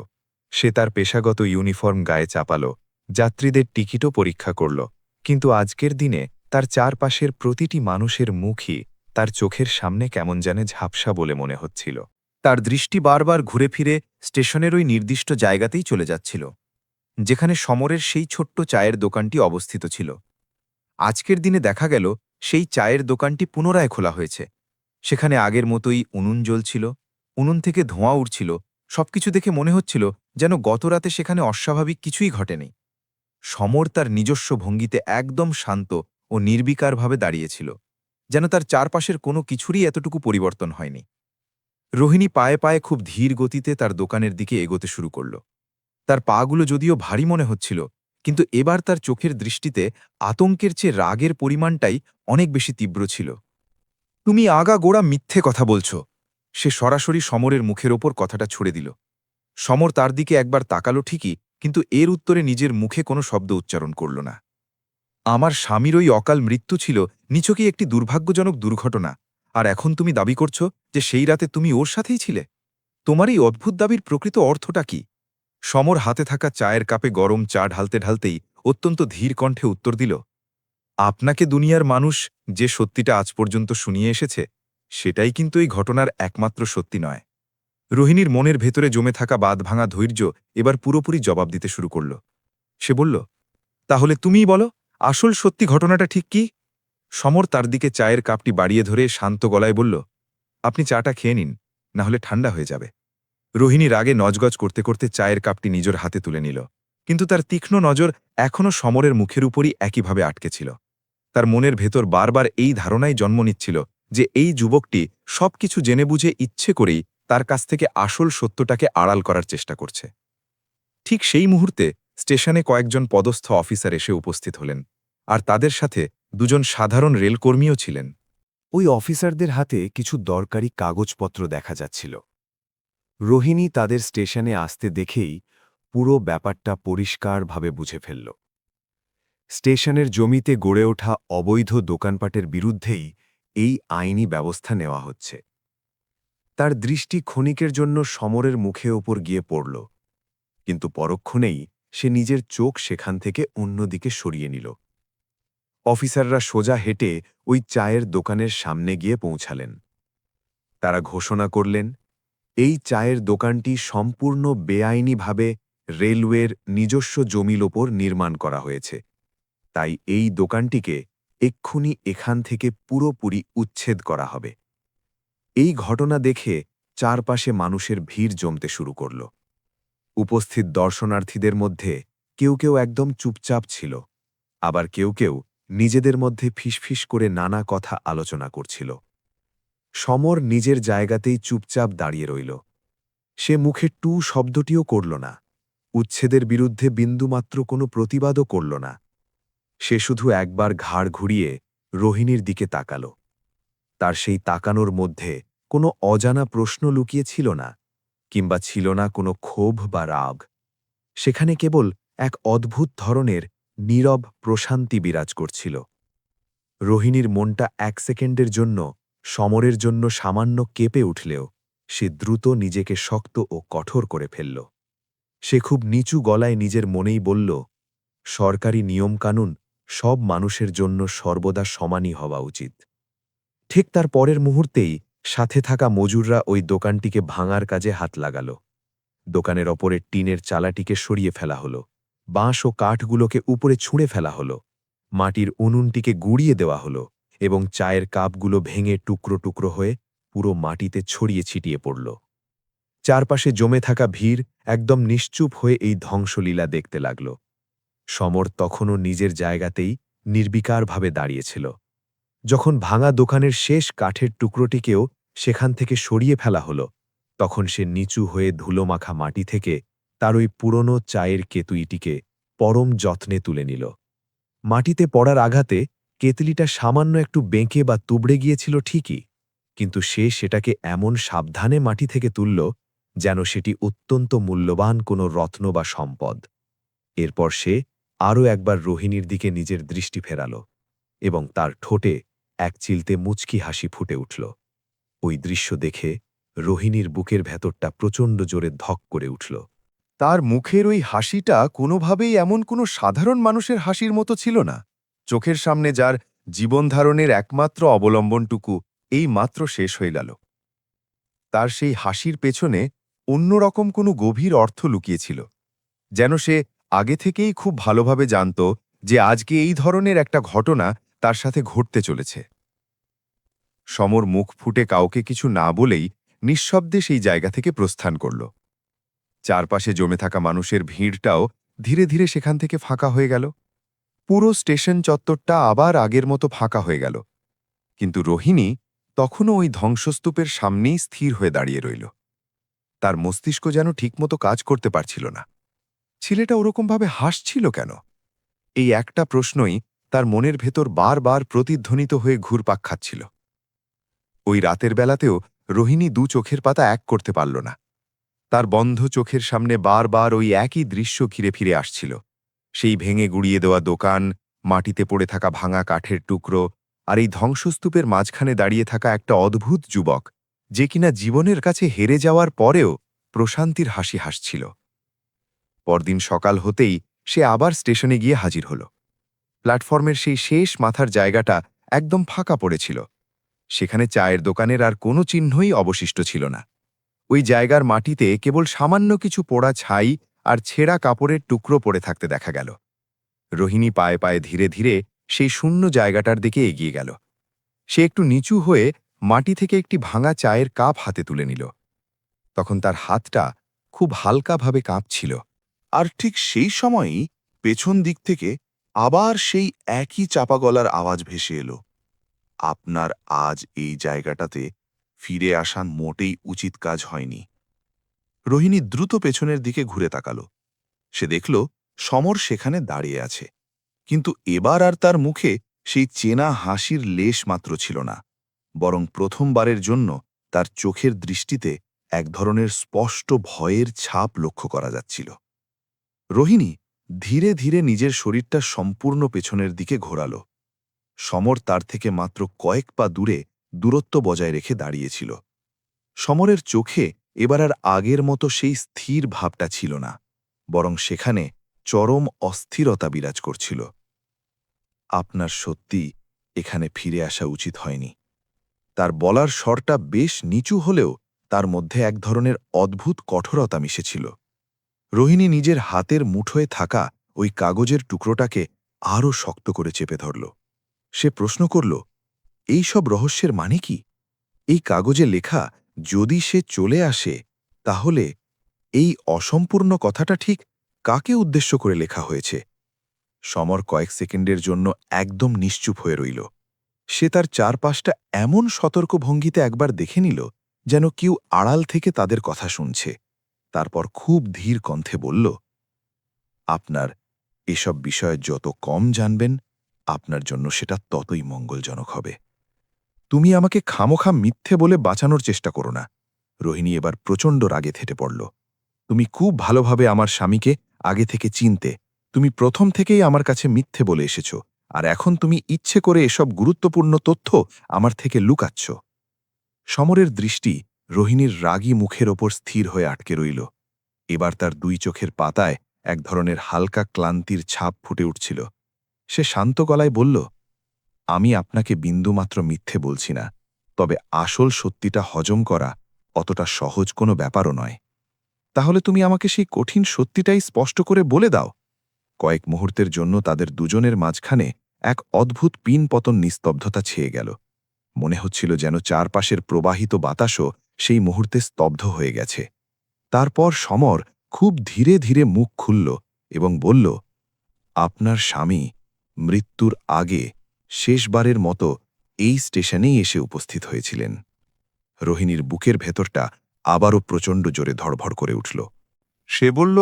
সে তার পেশাগত ইউনিফর্ম গায়ে চাপাল, যাত্রীদের টিকিটও পরীক্ষা করল, কিন্তু আজকের দিনে তার চারপাশের প্রতিটি মানুষের মুখই তার চোখের সামনে কেমন জানে ঝাপসা বলে মনে হচ্ছিল। তার দৃষ্টি বারবার ঘুরে ফিরে স্টেশনের ওই নির্দিষ্ট জায়গাতেই চলে যাচ্ছিল, যেখানে সমরের সেই ছোট্ট চায়ের দোকানটি অবস্থিত ছিল। আজকের দিনে দেখা গেল সেই চায়ের দোকানটি পুনরায় খোলা হয়েছে। সেখানে আগের মতোই উনুন জ্বলছিল, উনুন থেকে ধোঁয়া উঠছিল। সবকিছু দেখে মনে হচ্ছিল যেন গতরাতে সেখানে অস্বাভাবিক কিছুই ঘটেনি। সমর তার নিজস্ব ভঙ্গিতে একদম শান্ত ও নির্বিকারভাবে দাঁড়িয়েছিল, যেন তার চারপাশের কোনো কিছুরই এতটুকু পরিবর্তন হয়নি। রোহিণী পায়ে পায়ে খুব ধীর গতিতে তার দোকানের দিকে এগোতে শুরু করল। তার পাগুলো যদিও ভারী মনে হচ্ছিল, কিন্তু এবার তার চোখের দৃষ্টিতে আতঙ্কের চেয়ে রাগের পরিমাণটাই অনেক বেশি তীব্র ছিল। তুমি আগাগোড়া মিথ্যে কথা বলছ, সে সরাসরি সমরের মুখের ওপর কথাটা ছুড়ে দিল। সমর তার দিকে একবার তাকালো ঠিকই, কিন্তু এর উত্তরে নিজের মুখে কোনো শব্দ উচ্চারণ করল না। আমার স্বামীর ওই অকাল মৃত্যু ছিল নিছকই একটি দুর্ভাগ্যজনক দুর্ঘটনা, আর এখন তুমি দাবি করছ যে সেই রাতে তুমি ওর সাথেই ছিলে। তোমার এই অদ্ভুত দাবির প্রকৃত অর্থটা কি? সমর হাতে থাকা চায়ের কাপে গরম চা ঢালতে ঢালতেই অত্যন্ত ধীর কণ্ঠে উত্তর দিল, আপনাকে দুনিয়ার মানুষ যে সত্যিটা আজ পর্যন্ত শুনিয়ে এসেছে, সেটাই কিন্তু এই ঘটনার একমাত্র সত্যি নয়। রোহিণীর মনের ভেতরে জমে থাকা বাঁধভাঙা ধৈর্য এবার পুরোপুরি জবাব দিতে শুরু করল। সে বলল, তাহলে তুমিই বলো, আসল সত্যি ঘটনাটা ঠিক কি? সমর তার দিকে চায়ের কাপটি বাড়িয়ে ধরে শান্ত গলায় বলল, আপনি চাটা খেয়ে নিন, না হলে ঠান্ডা হয়ে যাবে। রোহিণী রাগে নজগজ করতে করতে চায়ের কাপটি নিজের হাতে তুলে নিল, কিন্তু তার তীক্ষ্ণ নজর এখনও সমরের মুখের উপরই একইভাবে আটকে ছিল। তার মনের ভেতর বারবার এই ধারণাই জন্ম নিচ্ছিল যে এই যুবকটি সবকিছু জেনে বুঝে ইচ্ছে করেই তার কাছ থেকে আসল সত্যটাকে আড়াল করার চেষ্টা করছে। ঠিক সেই মুহূর্তে স্টেশনে কয়েকজন পদস্থ অফিসার এসে উপস্থিত হলেন, আর তাদের সাথে দুজন সাধারণ রেলকর্মীও ছিলেন। ওই অফিসারদের হাতে কিছু দরকারি কাগজপত্র দেখা যাচ্ছিল। রোহিণী তাদের স্টেশনে আসতে দেখেই পুরো ব্যাপারটা পরিষ্কারভাবে বুঝে ফেলল। স্টেশনের জমিতে গড়ে ওঠা অবৈধ দোকানপাটের বিরুদ্ধেই এই আইনি ব্যবস্থা নেওয়া হচ্ছে। তার দৃষ্টি ক্ষণিকের জন্য সমরের মুখে ওপর গিয়ে পড়ল, কিন্তু পরক্ষণেই সে নিজের চোখ সেখান থেকে অন্যদিকে সরিয়ে নিল। অফিসাররা সোজা হেঁটে ওই চায়ের দোকানের সামনে গিয়ে পৌঁছালেন। তারা ঘোষণা করলেন, এই চায়ের দোকানটি সম্পূর্ণ বেআইনিভাবে রেলওয়ের নিজস্ব জমির ওপর নির্মাণ করা হয়েছে, তাই এই দোকানটিকে এক্ষুনি এখান থেকে পুরোপুরি উচ্ছেদ করা হবে। এই ঘটনা দেখে চারপাশে মানুষের ভিড় জমতে শুরু করল। উপস্থিত দর্শনার্থীদের মধ্যে কেউ কেউ একদম চুপচাপ ছিল, আবার কেউ কেউ নিজেদের মধ্যে ফিসফিস করে নানা কথা আলোচনা করছিল। সমর নিজের জায়গাতেই চুপচাপ দাঁড়িয়ে রইল। সে মুখে টু শব্দটিও করল না, উচ্ছেদের বিরুদ্ধে বিন্দুমাত্র কোনো প্রতিবাদও করল না। সে শুধু একবার ঘাড় ঘুরিয়ে রোহিণীর দিকে তাকাল। তার সেই তাকানোর মধ্যে কোনো অজানা প্রশ্ন লুকিয়ে ছিল না, কিংবা ছিল না কোনো ক্ষোভ বা রাগ। সেখানে কেবল এক অদ্ভুত ধরনের নীরব প্রশান্তি বিরাজ করছিল। রোহিণীর মনটা এক সেকেন্ডের জন্য সমরের জন্য সামান্য কেঁপে উঠলেও সে দ্রুত নিজেকে শক্ত ও কঠোর করে ফেলল। সে খুব নিচু গলায় নিজের মনেই বলল, সরকারি নিয়মকানুন সব মানুষের জন্য সর্বদা সমানই হওয়া উচিত। ঠিক তার পরের মুহূর্তেই সাথে থাকা মজুররা ওই দোকানটিকে ভাঙার কাজে হাত লাগাল। দোকানের ওপরের টিনের চালাটিকে সরিয়ে ফেলা হলো, বাঁশ ও কাঠগুলোকে উপরে ছুঁড়ে ফেলা হলো, মাটির উনুনটিকে গুঁড়িয়ে দেওয়া হলো এবং চায়ের কাপগুলো ভেঙে টুকরো টুকরো হয়ে পুরো মাটিতে ছড়িয়ে ছিটিয়ে পড়ল। চারপাশে জমে থাকা ভিড় একদম নিশ্চুপ হয়ে এই ধ্বংসলীলা দেখতে লাগল। সমর তখনও নিজের জায়গাতেই নির্বিকারভাবে দাঁড়িয়েছিল। যখন ভাঙা দোকানের শেষ কাঠের টুকরোটিকেও সেখান থেকে সরিয়ে ফেলা হলো, তখন সে নিচু হয়ে ধুলোমাখা মাটি থেকে তার ওই পুরনো চায়ের কেতুইটিকে পরম যত্নে তুলে নিল। মাটিতে পড়ার আঘাতে কেতলিটা সামান্য একটু বেঁকে বা তুবড়ে গিয়েছিল ঠিকই, কিন্তু সে সেটাকে এমন সাবধানে মাটি থেকে তুলল যেন সেটি অত্যন্ত মূল্যবান কোনো রত্ন বা সম্পদ। এরপর সে আরও একবার রোহিণীর দিকে নিজের দৃষ্টি ফেরাল এবং তার ঠোঁটে এক চিলতে মুচকি হাসি ফুটে উঠল। ওই দৃশ্য দেখে রোহিণীর বুকের ভেতরটা প্রচণ্ড জোরে ধক করে উঠল। তার মুখের ওই হাসিটা কোনোভাবেই এমন কোনো সাধারণ মানুষের হাসির মতো ছিল না। চোখের সামনে যার জীবনধারণের একমাত্র অবলম্বনটুকু এই মাত্র শেষ হয়ে গেল। তার সেই হাসির পেছনে অন্যরকম কোনো গভীর অর্থ লুকিয়েছিল, যেন সে আগে থেকেই খুব ভালোভাবে জানত যে আজকে এই ধরনের একটা ঘটনা তার সাথে ঘটতে চলেছে। সমর মুখ ফুটে কাউকে কিছু না বলেই নিঃশব্দে সেই জায়গা থেকে প্রস্থান করল। চারপাশে জমে থাকা মানুষের ভিড়টাও ধীরে ধীরে সেখান থেকে ফাঁকা হয়ে গেল। পুরো স্টেশন চত্বরটা আবার আগের মতো ফাঁকা হয়ে গেল, কিন্তু রোহিণী তখনও ওই ধ্বংসস্তূপের সামনেই স্থির হয়ে দাঁড়িয়ে রইল। তার মস্তিষ্ক যেন ঠিকমতো কাজ করতে পারছিল না। ছেলেটা ওরকমভাবে হাসছিল কেন? এই একটা প্রশ্নই তার মনের ভেতর বারবার প্রতিধ্বনিত হয়ে ঘুরপাক খাচ্ছিল। ওই রাতের বেলাতেও রোহিণী দু চোখের পাতা এক করতে পারল না। তার বন্ধ চোখের সামনে বারবার ওই একই দৃশ্য ঘিরে ফিরে আসছিল। সেই ভেঙে গুড়িয়ে দেওয়া দোকান, মাটিতে পড়ে থাকা ভাঙা কাঠের টুকরো, আর এই ধ্বংসস্তূপের মাঝখানে দাঁড়িয়ে থাকা একটা অদ্ভুত যুবক, যে কিনা জীবনের কাছে হেরে যাওয়ার পরেও প্রশান্তির হাসি হাসছিল। পরদিন সকাল হতেই সে আবার স্টেশনে গিয়ে হাজির হল। প্ল্যাটফর্মের সেই শেষ মাথার জায়গাটা একদম ফাঁকা পড়েছিল। সেখানে চায়ের দোকানের আর কোনো চিহ্নই অবশিষ্ট ছিল না। ওই জায়গার মাটিতে কেবল সামান্য কিছু পোড়া ছাই আর ছেঁড়া কাপড়ের টুকরো পড়ে থাকতে দেখা গেল। রোহিণী পায়ে পায়ে ধীরে ধীরে সেই শূন্য জায়গাটার দিকে এগিয়ে গেল। সে একটু নিচু হয়ে মাটি থেকে একটি ভাঙা চায়ের কাপ হাতে তুলে নিল। তখন তার হাতটা খুব হালকাভাবে কাঁপছিল। আর ঠিক সেই সময়ই পেছন দিক থেকে আবার সেই একই চাপা গলার আওয়াজ ভেসে এলো, আপনার আজ এই জায়গাটাতে ফিরে আসা মোটেই উচিত কাজ হয়নি। রোহিণী দ্রুত পেছনের দিকে ঘুরে তাকাল। সে দেখল সমর সেখানে দাঁড়িয়ে আছে, কিন্তু এবার আর তার মুখে সেই চেনা হাসির লেশ মাত্র ছিল না, বরং প্রথমবারের জন্য তার চোখের দৃষ্টিতে এক ধরনের স্পষ্ট ভয়ের ছাপ লক্ষ্য করা যাচ্ছিল। রোহিণী ধীরে ধীরে নিজের শরীরটা সম্পূর্ণ পেছনের দিকে ঘোরাল। সমর তার থেকে মাত্র কয়েক পা দূরে দূরত্ব বজায় রেখে দাঁড়িয়েছিল। সমরের চোখে এবার আর আগের মতো সেই স্থির ভাবটা ছিল না, বরং সেখানে চরম অস্থিরতা বিরাজ করছিল। আপনার সত্যি এখানে ফিরে আসা উচিত হয়নি। তার বলার স্বরটা বেশ নিচু হলেও তার মধ্যে এক ধরনের অদ্ভুত কঠোরতা মিশেছিল। রোহিণী নিজের হাতের মুঠোয় থাকা ওই কাগজের টুকরোটাকে আরও শক্ত করে চেপে ধরল। সে প্রশ্ন করল, এই সব রহস্যের মানে কি? এই কাগজে লেখা যদি সে চলে আসে, তাহলে এই অসম্পূর্ণ কথাটা ঠিক কাকে উদ্দেশ্য করে লেখা হয়েছে? সমর কয়েক সেকেন্ডের জন্য একদম নিশ্চুপ হয়ে রইল। সে তার চারপাশটা এমন সতর্ক ভঙ্গিতে একবার দেখে নিল যেন কেউ আড়াল থেকে তাদের কথা শুনছে। তারপর খুব ধীর কণ্ঠে বলল, আপনার এসব বিষয়ে যত কম জানবেন, আপনার জন্য সেটা ততই মঙ্গলজনক হবে। তুমি আমাকে খামোখা মিথ্যে বলে বাঁচানোর চেষ্টা করো না। রোহিণী এবার প্রচণ্ড রাগে থেটে পড়ল। তুমি খুব ভালোভাবে আমার স্বামীকে আগে থেকে চিনতে। তুমি প্রথম থেকেই আমার কাছে মিথ্যে বলে এসেছ, আর এখন তুমি ইচ্ছে করে এসব গুরুত্বপূর্ণ তথ্য আমার থেকে লুকাচ্ছ। সমরের দৃষ্টি রোহিণীর রাগী মুখের ওপর স্থির হয়ে আটকে রইল। এবার তার দুই চোখের পাতায় এক ধরনের হালকা ক্লান্তির ছাপ ফুটে উঠছিল। সে শান্ত গলায় বলল, আমি আপনাকে বিন্দুমাত্র মিথ্যে বলছি না, তবে আসল সত্যিটা হজম করা অতটা সহজ কোনো ব্যাপারও নয়। তাহলে তুমি আমাকে সেই কঠিন সত্যিটাই স্পষ্ট করে বলে দাও। কয়েক মুহূর্তের জন্য তাদের দুজনের মাঝখানে এক অদ্ভুত পিনপতন নিস্তব্ধতা ছেয়ে গেল। মনে হচ্ছিল যেন চারপাশের প্রবাহিত বাতাসও সেই মুহূর্তে স্তব্ধ হয়ে গেছে। তারপর সমর খুব ধীরে ধীরে মুখ খুলল এবং বলল, আপনার স্বামী মৃত্যুর আগে শেষবারের মতো এই স্টেশনেই এসে উপস্থিত হয়েছিলেন। রোহিণীর বুকের ভেতরটা আবারও প্রচণ্ড জোরে ধড়ফড় করে উঠল। সে বলল,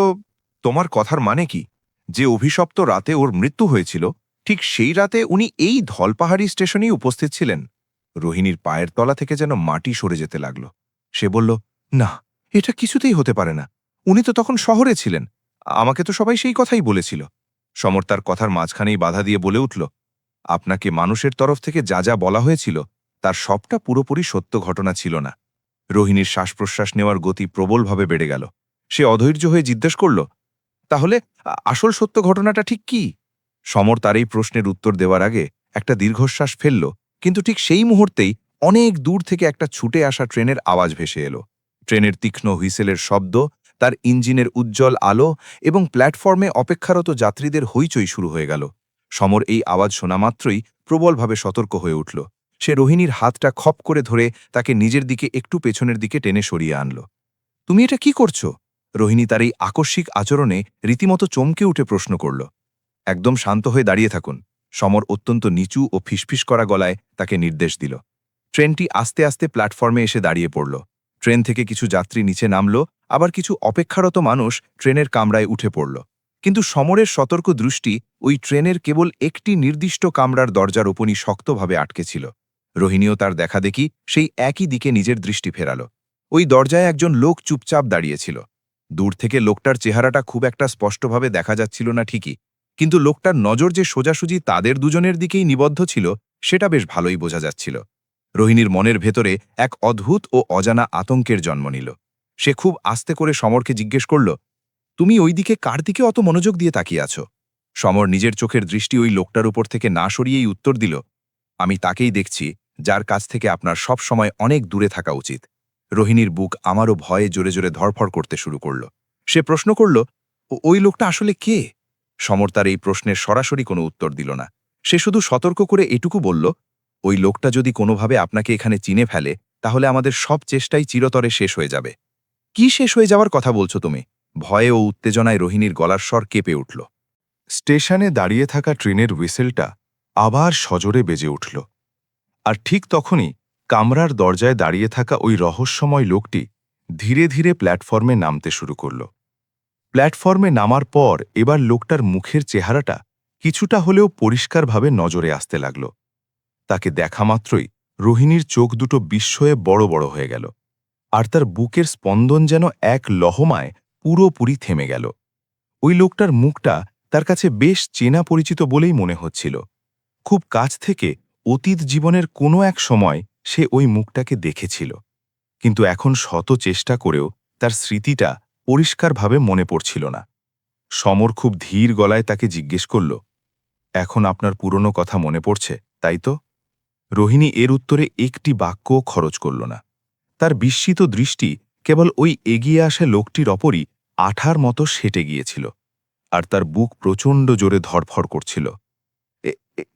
তোমার কথার মানে কি? যে অভিশপ্ত রাতে ওর মৃত্যু হয়েছিল, ঠিক সেই রাতে উনি এই ধলপাহাড়ি স্টেশনেই উপস্থিত ছিলেন। রোহিণীর পায়ের তলা থেকে যেন মাটি সরে যেতে লাগল। সে বলল, না, এটা কিছুতেই হতে পারে না। উনি তো তখন শহরে ছিলেন। আমাকে তো সবাই সেই কথাই বলেছিল। সমর তার কথার মাঝখানেই বাধা দিয়ে বলে উঠল, আপনাকে মানুষের তরফ থেকে যা যা বলা হয়েছিল তার সবটা পুরোপুরি সত্য ঘটনা ছিল না। রোহিণীর শ্বাস-প্রশ্বাস নেওয়ার গতি প্রবলভাবে বেড়ে গেল। সে অধৈর্য হয়ে জিজ্ঞেস করল, তাহলে আসল সত্য ঘটনাটা ঠিক কি? সমর তার এই প্রশ্নের উত্তর দেওয়ার আগে একটা দীর্ঘশ্বাস ফেলল, কিন্তু ঠিক সেই মুহূর্তেই অনেক দূর থেকে একটা ছুটে আসা ট্রেনের আওয়াজ ভেসে এলো। ট্রেনের তীক্ষ্ণ হুইসেলের শব্দ, তার ইঞ্জিনের উজ্জ্বল আলো এবং প্ল্যাটফর্মে অপেক্ষারত যাত্রীদের হইচই শুরু হয়ে গেল। সমর এই আওয়াজ শোনা মাত্রই প্রবলভাবে সতর্ক হয়ে উঠল। সে রোহিণীর হাতটা খপ করে ধরে তাকে নিজের দিকে একটু পেছনের দিকে টেনে সরিয়ে আনল। তুমি এটা কি করছো? রোহিণী তার এই আকস্মিক আচরণে রীতিমতো চমকে উঠে প্রশ্ন করল। একদম শান্ত হয়ে দাঁড়িয়ে থাকুন, সমর অত্যন্ত নিচু ও ফিসফিস করা গলায় তাকে নির্দেশ দিল। ট্রেনটি আস্তে আস্তে প্ল্যাটফর্মে এসে দাঁড়িয়ে পড়ল। ট্রেন থেকে কিছু যাত্রী নিচে নামল, আবার কিছু অপেক্ষারত মানুষ ট্রেনের কামরায় উঠে পড়ল। কিন্তু সমরের সতর্ক দৃষ্টি ওই ট্রেনের কেবল একটি নির্দিষ্ট কামরার দরজার ওপরই শক্তভাবে আটকে ছিল। রোহিণীও তার দেখা দেখি সেই একই দিকে নিজের দৃষ্টি ফেরাল। ওই দরজায় একজন লোক চুপচাপ দাঁড়িয়েছিল। দূর থেকে লোকটার চেহারাটা খুব একটা স্পষ্টভাবে দেখা যাচ্ছিল না ঠিকই, কিন্তু লোকটার নজর যে সোজাসুজি তাদের দুজনের দিকেই নিবদ্ধ ছিল সেটা বেশ ভালোই বোঝা যাচ্ছিল। রোহিণীর মনের ভেতরে এক অদ্ভুত ও অজানা আতঙ্কের জন্ম নিল। সে খুব আস্তে করে সমরকে জিজ্ঞেস করল, তুমি ওই দিকে কার দিকে অত মনোযোগ দিয়ে তাকিয়ে আছো? সমর নিজের চোখের দৃষ্টি ওই লোকটার উপর থেকে না সরিয়েই উত্তর দিল, আমি তাকেই দেখছি যার কাছ থেকে আপনার সব সময় অনেক দূরে থাকা উচিত। রোহিণীর বুক আমারও ভয়ে জোরে জোরে ধড়ফড় করতে শুরু করল। সে প্রশ্ন করল, ওই লোকটা আসলে কে? সমর তার এই প্রশ্নের সরাসরি কোনো উত্তর দিল না। সে শুধু সতর্ক করে এটুকু বলল, ওই লোকটা যদি কোনোভাবে আপনাকে এখানে চিনে ফেলে তাহলে আমাদের সব চেষ্টাই চিরতরে শেষ হয়ে যাবে। কি শেষ হয়ে যাওয়ার কথা বলছো তুমি? ভয়ে ও উত্তেজনায় রোহিণীর গলার স্বর কেঁপে উঠল। স্টেশনে দাঁড়িয়ে থাকা ট্রেনের হুইসেলটা আবার সজোরে বেজে উঠল। আর ঠিক তখনই কামরার দরজায় দাঁড়িয়ে থাকা ওই রহস্যময় লোকটি ধীরে ধীরে প্ল্যাটফর্মে নামতে শুরু করল। প্ল্যাটফর্মে নামার পর এবার লোকটার মুখের চেহারাটা কিছুটা হলেও পরিষ্কারভাবে নজরে আসতে লাগল। তাকে দেখা মাত্রই রোহিণীর চোখ দুটো বিস্ময়ে বড় বড় হয়ে গেল, আর তার বুকের স্পন্দন যেন এক লহমায় পুরোপুরি থেমে গেল। ওই লোকটার মুখটা তার কাছে বেশ চেনা পরিচিত বলেই মনে হচ্ছিল। খুব কাছ থেকে অতীত জীবনের কোনো এক সময় সে ওই মুখটাকে দেখেছিল, কিন্তু এখন শত চেষ্টা করেও তার স্মৃতিটা পরিষ্কারভাবে মনে পড়ছিল না। সমর খুব ধীর গলায় তাকে জিজ্ঞেস করল, এখন আপনার পুরনো কথা মনে পড়ছে, তাই তো? রোহিণী এর উত্তরে একটি বাক্যও খরচ করল না। তার বিস্মিত দৃষ্টি কেবল ওই এগিয়ে আসা লোকটির অপরই আঠার মতো সেটে গিয়েছিল, আর তার বুক প্রচণ্ড জোরে ধড়ফড় করছিল।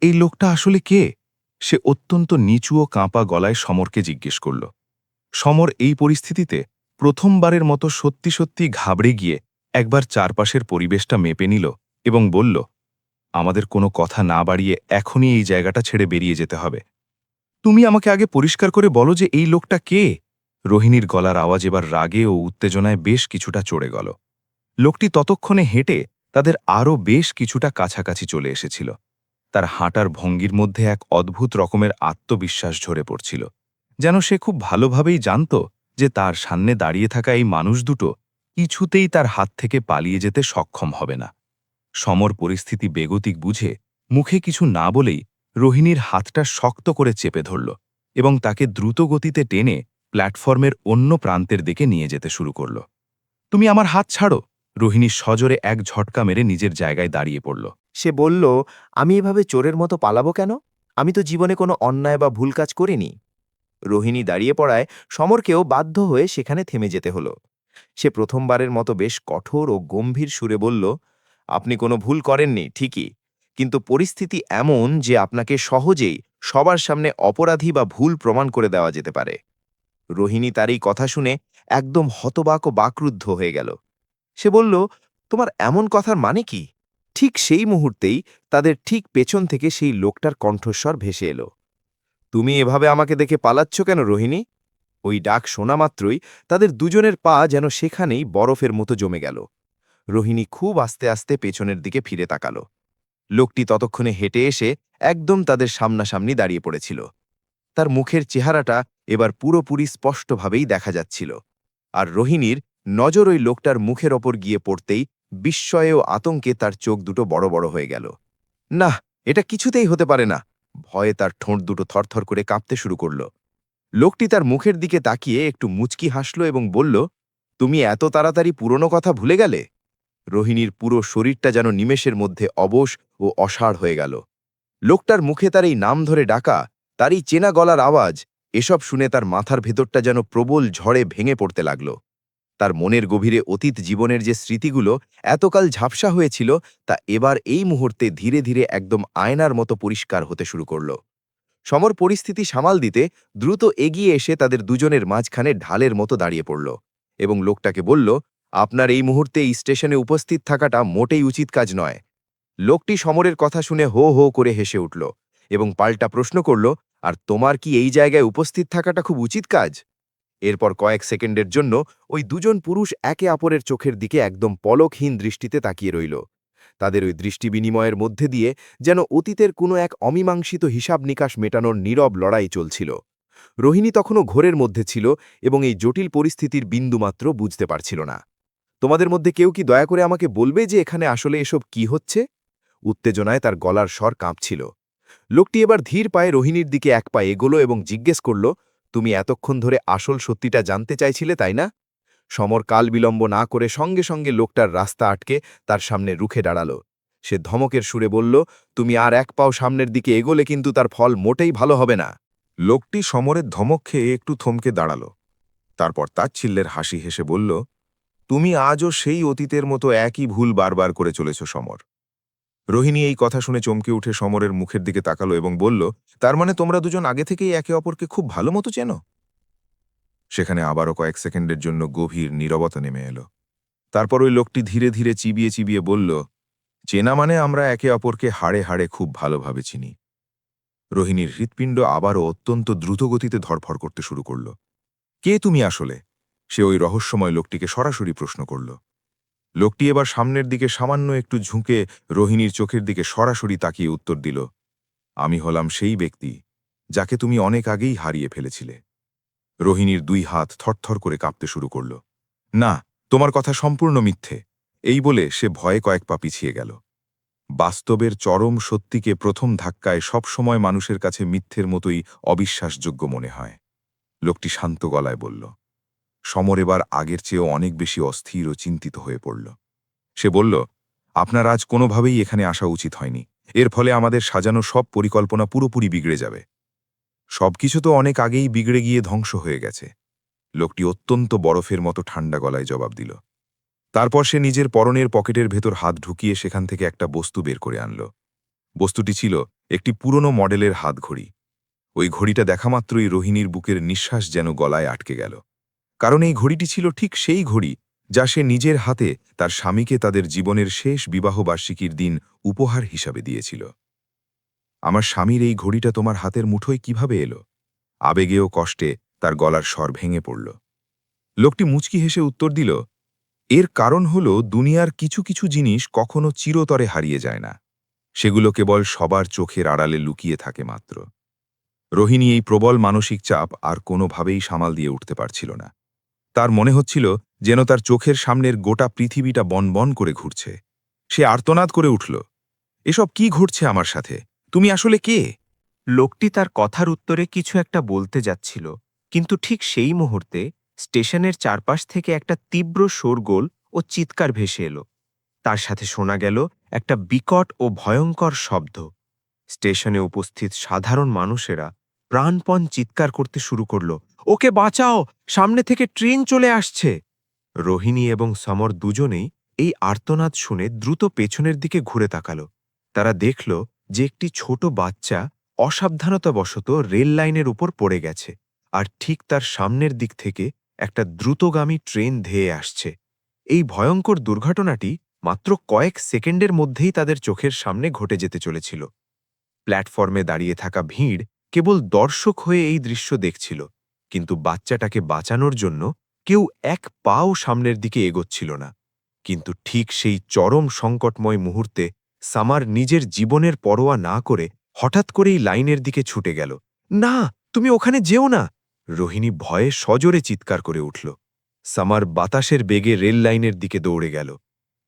এই লোকটা আসলে কে? সে অত্যন্ত নিচু ও কাঁপা গলায় সমরকে জিজ্ঞেস করল। সমর এই পরিস্থিতিতে প্রথমবারের মতো সত্যি সত্যি ঘাবড়ে গিয়ে একবার চারপাশের পরিবেশটা মেপে নিল এবং বলল, আমাদের কোনো কথা না বাড়িয়ে এখনই এই জায়গাটা ছেড়ে বেরিয়ে যেতে হবে। তুমি আমাকে আগে পরিষ্কার করে বলো যে এই লোকটা কে? রোহিণীর গলার আওয়াজ এবার রাগে ও উত্তেজনায় বেশ কিছুটা চড়ে গেল। লোকটি ততক্ষণে হেঁটে তাদের আরও বেশ কিছুটা কাছাকাছি চলে এসেছিল। তার হাঁটার ভঙ্গির মধ্যে এক অদ্ভুত রকমের আত্মবিশ্বাস ঝরে পড়ছিল, যেন সে খুব ভালোভাবেই জানত যে তার সামনে দাঁড়িয়ে থাকা এই মানুষ দুটো কিছুতেই তার হাত থেকে পালিয়ে যেতে সক্ষম হবে না। সমর পরিস্থিতি বেগতিক বুঝে মুখে কিছু না বলেই রোহিণীর হাতটা শক্ত করে চেপে ধরল এবং তাকে দ্রুত গতিতে টেনে প্ল্যাটফর্মের অন্য প্রান্তের দিকে নিয়ে যেতে শুরু করল। তুমি আমার হাত ছাড়ো, রোহিণী সজোরে এক ঝটকা মেরে নিজের জায়গায় দাঁড়িয়ে পড়ল। সে বলল, আমি এভাবে চোরের মতো পালাবো কেন? আমি তো জীবনে কোনো অন্যায় বা ভুল কাজ করিনি। রোহিণী দাঁড়িয়ে পড়ায় সমরকেও বাধ্য হয়ে সেখানে থেমে যেতে হলো। সে প্রথমবারের মতো বেশ কঠোর ও গম্ভীর সুরে বলল, আপনি কোনো ভুল করেননি ঠিকই, কিন্তু পরিস্থিতি এমন যে আপনাকে সহজেই সবার সামনে অপরাধী বা ভুল প্রমাণ করে দেওয়া যেতে পারে। রোহিণী তার এই কথা শুনে একদম হতবাক ও বাকরুদ্ধ হয়ে গেল। সে বলল, তোমার এমন কথার মানে কি? ঠিক সেই মুহূর্তেই তাদের ঠিক পেছন থেকে সেই লোকটার কণ্ঠস্বর ভেসে এলো। তুমি এভাবে আমাকে দেখে পালাচ্ছ কেন রোহিণী? ওই ডাক শোনা মাত্রই তাদের দুজনের পা যেন সেখানেই বরফের মতো জমে গেল। রোহিণী খুব আস্তে আস্তে পেছনের দিকে ফিরে তাকাল। লোকটি ততক্ষণে হেঁটে এসে একদম তাদের সামনাসামনি দাঁড়িয়ে পড়েছিল। তার মুখের চেহারাটা এবার পুরোপুরি স্পষ্টভাবেই দেখা যাচ্ছিল, আর রোহিণীর নজর ওই লোকটার মুখের ওপর গিয়ে পড়তেই বিস্ময়ে ও আতঙ্কে তার চোখ দুটো বড় বড় হয়ে গেল। না, এটা কিছুতেই হতে পারে না। ভয়ে তার ঠোঁট দুটো থরথর করে কাঁপতে শুরু করল। লোকটি তার মুখের দিকে তাকিয়ে একটু মুচকি হাসল এবং বলল, তুমি এত তাড়াতাড়ি পুরনো কথা ভুলে গেলে? রোহিণীর পুরো শরীরটা যেন নিমেষের মধ্যে অবশ ও অসাড় হয়ে গেল। লোকটার মুখে তার এই নাম ধরে ডাকা, তার এই চেনা গলার আওয়াজ, এসব শুনে তার মাথার ভেতরটা যেন প্রবল ঝড়ে ভেঙে পড়তে লাগল। তার মনের গভীরে অতীত জীবনের যে স্মৃতিগুলো এতকাল ঝাপসা হয়েছিল তা এবার এই মুহূর্তে ধীরে ধীরে একদম আয়নার মতো পরিষ্কার হতে শুরু করল। সমর পরিস্থিতি সামাল দিতে দ্রুত এগিয়ে এসে তাদের দুজনের মাঝখানে ঢালের মতো দাঁড়িয়ে পড়ল এবং লোকটাকে বলল, আপনার এই মুহূর্তে এই স্টেশনে উপস্থিত থাকাটা মোটেই উচিত কাজ নয়। লোকটি সমরের কথা শুনে হো হো করে হেসে উঠল এবং পাল্টা প্রশ্ন করল, আর তোমার কি এই জায়গায় উপস্থিত থাকাটা খুব উচিত কাজ? এরপর কয়েক সেকেন্ডের জন্য ওই দুজন পুরুষ একে অপরের চোখের দিকে একদম পলকহীন দৃষ্টিতে তাকিয়ে রইল। তাদের ওই দৃষ্টি বিনিময়ের মধ্যে দিয়ে যেন অতীতের কোনো এক অমীমাংসিত হিসাব নিকাশ মেটানোর নীরব লড়াই চলছিল। রোহিণী তখনও ঘোরের মধ্যে ছিল এবং এই জটিল পরিস্থিতির বিন্দুমাত্র বুঝতে পারছিল না। তোমাদের মধ্যে কেউ কি দয়া করে আমাকে বলবে যে এখানে আসলে এসব কি হচ্ছে? উত্তেজনায় তার গলার স্বর কাঁপছিল। লোকটি এবার ধীর পায়ে রোহিণীর দিকে এক পা এগোলো এবং জিজ্ঞেস করল, তুমি এতক্ষণ ধরে আসল সত্যিটা জানতে চাইছিলে তাই না? সমর কাল বিলম্ব না করে সঙ্গে সঙ্গে লোকটার রাস্তা আটকে তার সামনে রুখে দাঁড়াল। সে ধমকের সুরে বলল, তুমি আর এক পাও সামনের দিকে এগোলে কিন্তু তার ফল মোটেই ভালো হবে না। লোকটি সমরের ধমক খেয়ে একটু থমকে দাঁড়াল। তারপর তাচ্ছিল্যের হাসি হেসে বলল, তুমি আজও সেই অতীতের মতো একই ভুল বারবার করে চলেছ সমর। রোহিণী এই কথা শুনে চমকে উঠে সমরের মুখের দিকে তাকালো এবং বলল, তার মানে তোমরা দুজন আগে থেকেই একে অপরকে খুব ভালো মতো চেনো? সেখানে আবারও কয়েক সেকেন্ডের জন্য গভীর নীরবতা নেমে এলো। তারপর ওই লোকটি ধীরে ধীরে চিবিয়ে চিবিয়ে বলল, চেনা মানে আমরা একে অপরকে হাড়ে হাড়ে খুব ভালোভাবে চিনি। রোহিণীর হৃৎপিণ্ড আবারও অত্যন্ত দ্রুতগতিতে ধরফর করতে শুরু করল। কে তুমি আসলে? সে ওই রহস্যময় লোকটিকে সরাসরি প্রশ্ন করল। লোকটি এবার সামনের দিকে সামান্য একটু ঝুঁকে রোহিণীর চোখের দিকে সরাসরি তাকিয়ে উত্তর দিল, আমি হলাম সেই ব্যক্তি যাকে তুমি অনেক আগেই হারিয়ে ফেলেছিলে। রোহিণীর দুই হাত থরথর করে কাঁপতে শুরু করল। না, তোমার কথা সম্পূর্ণ মিথ্যে। এই বলে সে ভয়ে কয়েক পা পিছিয়ে গেল। বাস্তবের চরম সত্যিকে প্রথম ধাক্কায় সবসময় মানুষের কাছে মিথ্যের মতোই অবিশ্বাসযোগ্য মনে হয়। লোকটি শান্ত গলায় বলল। সমর এবার আগের চেয়েও অনেক বেশি অস্থির ও চিন্তিত হয়ে পড়ল। সে বলল, আপনার আজ কোনোভাবেই এখানে আসা উচিত হয়নি। এর ফলে আমাদের সাজানো সব পরিকল্পনা পুরোপুরি বিগড়ে যাবে। সবকিছু তো অনেক আগেই বিগড়ে গিয়ে ধ্বংস হয়ে গেছে। লোকটি অত্যন্ত বরফের মতো ঠান্ডা গলায় জবাব দিল। তারপর সে নিজের পরনের পকেটের ভেতর হাত ঢুকিয়ে সেখান থেকে একটা বস্তু বের করে আনল। বস্তুটি ছিল একটি পুরনো মডেলের হাতঘড়ি। ওই ঘড়িটা দেখামাত্রই রোহিণীর বুকের নিঃশ্বাস যেন গলায় আটকে গেল। কারণ এই ঘড়িটি ছিল ঠিক সেই ঘড়ি যা সে নিজের হাতে তার স্বামীকে তাদের জীবনের শেষ বিবাহবার্ষিকীর দিন উপহার হিসাবে দিয়েছিল। আমার স্বামীর এই ঘড়িটা তোমার হাতের মুঠোয় কিভাবে এলো? আবেগে ও কষ্টে তার গলার স্বর ভেঙে পড়ল। লোকটি মুচকি হেসে উত্তর দিল, এর কারণ হল দুনিয়ার কিছু কিছু জিনিস কখনো চিরতরে হারিয়ে যায় না। সেগুলো কেবল সবার চোখের আড়ালে লুকিয়ে থাকে মাত্র। রোহিণী এই প্রবল মানসিক চাপ আর কোনোভাবেই সামাল দিয়ে উঠতে পারছিল না। তার মনে হচ্ছিল যেন তার চোখের সামনের গোটা পৃথিবীটা বনবন করে ঘুরছে। সে আর্তনাদ করে উঠল, এসব কি ঘটছে আমার সাথে? তুমি আসলে কে? লোকটি তার কথার উত্তরে কিছু একটা বলতে যাচ্ছিল, কিন্তু ঠিক সেই মুহূর্তে স্টেশনের চারপাশ থেকে একটা তীব্র শোরগোল ও চিৎকার ভেসে এলো। তার সাথে শোনা গেল একটা বিকট ও ভয়ঙ্কর শব্দ। স্টেশনে উপস্থিত সাধারণ মানুষেরা প্রাণপণ চিৎকার করতে শুরু করল, ওকে বাঁচাও, সামনে থেকে ট্রেন চলে আসছে। রোহিণী এবং সমর দুজনেই এই আর্তনাদ শুনে দ্রুত পেছনের দিকে ঘুরে তাকাল। তারা দেখল যে একটি ছোট বাচ্চা অসাবধানতাবশত রেল লাইনের উপর পড়ে গেছে, আর ঠিক তার সামনের দিক থেকে একটা দ্রুতগামী ট্রেন ধেয়ে আসছে। এই ভয়ঙ্কর দুর্ঘটনাটি মাত্র কয়েক সেকেন্ডের মধ্যেই তাদের চোখের সামনে ঘটে যেতে চলেছিল। প্ল্যাটফর্মে দাঁড়িয়ে থাকা ভিড় কেবল দর্শক হয়ে এই দৃশ্য দেখছিল, কিন্তু বাচ্চাটাকে বাঁচানোর জন্য কেউ এক পাও সামনের দিকে এগোচ্ছিল না। কিন্তু ঠিক সেই চরম সংকটময় মুহূর্তে সামার নিজের জীবনের পরোয়া না করে হঠাৎ করেই লাইনের দিকে ছুটে গেল। না, তুমি ওখানে যেও না! রোহিণী ভয়ে সজোরে চিৎকার করে উঠল। সামার বাতাসের বেগে রেল লাইনের দিকে দৌড়ে গেল।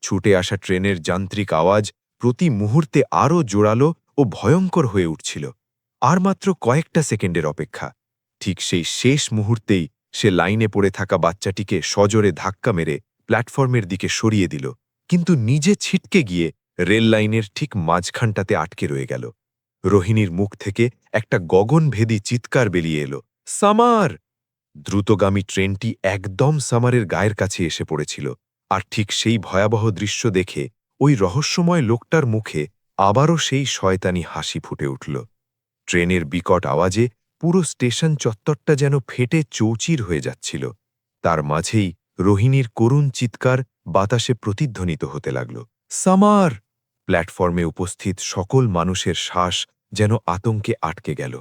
ছুটে আসা ট্রেনের যান্ত্রিক আওয়াজ প্রতি মুহূর্তে আরও জোরালো ও ভয়ঙ্কর হয়ে উঠছিল। আর মাত্র কয়েকটা সেকেন্ডের অপেক্ষা। ঠিক সেই শেষ মুহূর্তেই সে লাইনে পড়ে থাকা বাচ্চাটিকে সজোরে ধাক্কা মেরে প্ল্যাটফর্মের দিকে সরিয়ে দিল, কিন্তু নিজে ছিটকে গিয়ে রেল লাইনের ঠিক মাঝখানটাতে আটকে রয়ে গেল। রোহিণীর মুখ থেকে একটা গগনভেদী চিৎকার বেরিয়ে এলো, সামার! দ্রুতগামী ট্রেনটি একদম সামারের গায়ের কাছে এসে পড়েছিল, আর ঠিক সেই ভয়াবহ দৃশ্য দেখে ওই রহস্যময় লোকটার মুখে আবারও সেই শয়তানি হাসি ফুটে উঠল। ট্রেনের বিকট আওয়াজে পুরো স্টেশন চত্বরটা যেন ফেটে চৌচির হয়ে যাচ্ছিল। তার মাঝেই রোহিণীর করুণ চিৎকার বাতাসে প্রতিধ্বনিত হতে লাগল, সামার! প্ল্যাটফর্মে উপস্থিত সকল মানুষের শ্বাস যেন আতঙ্কে আটকে গেল।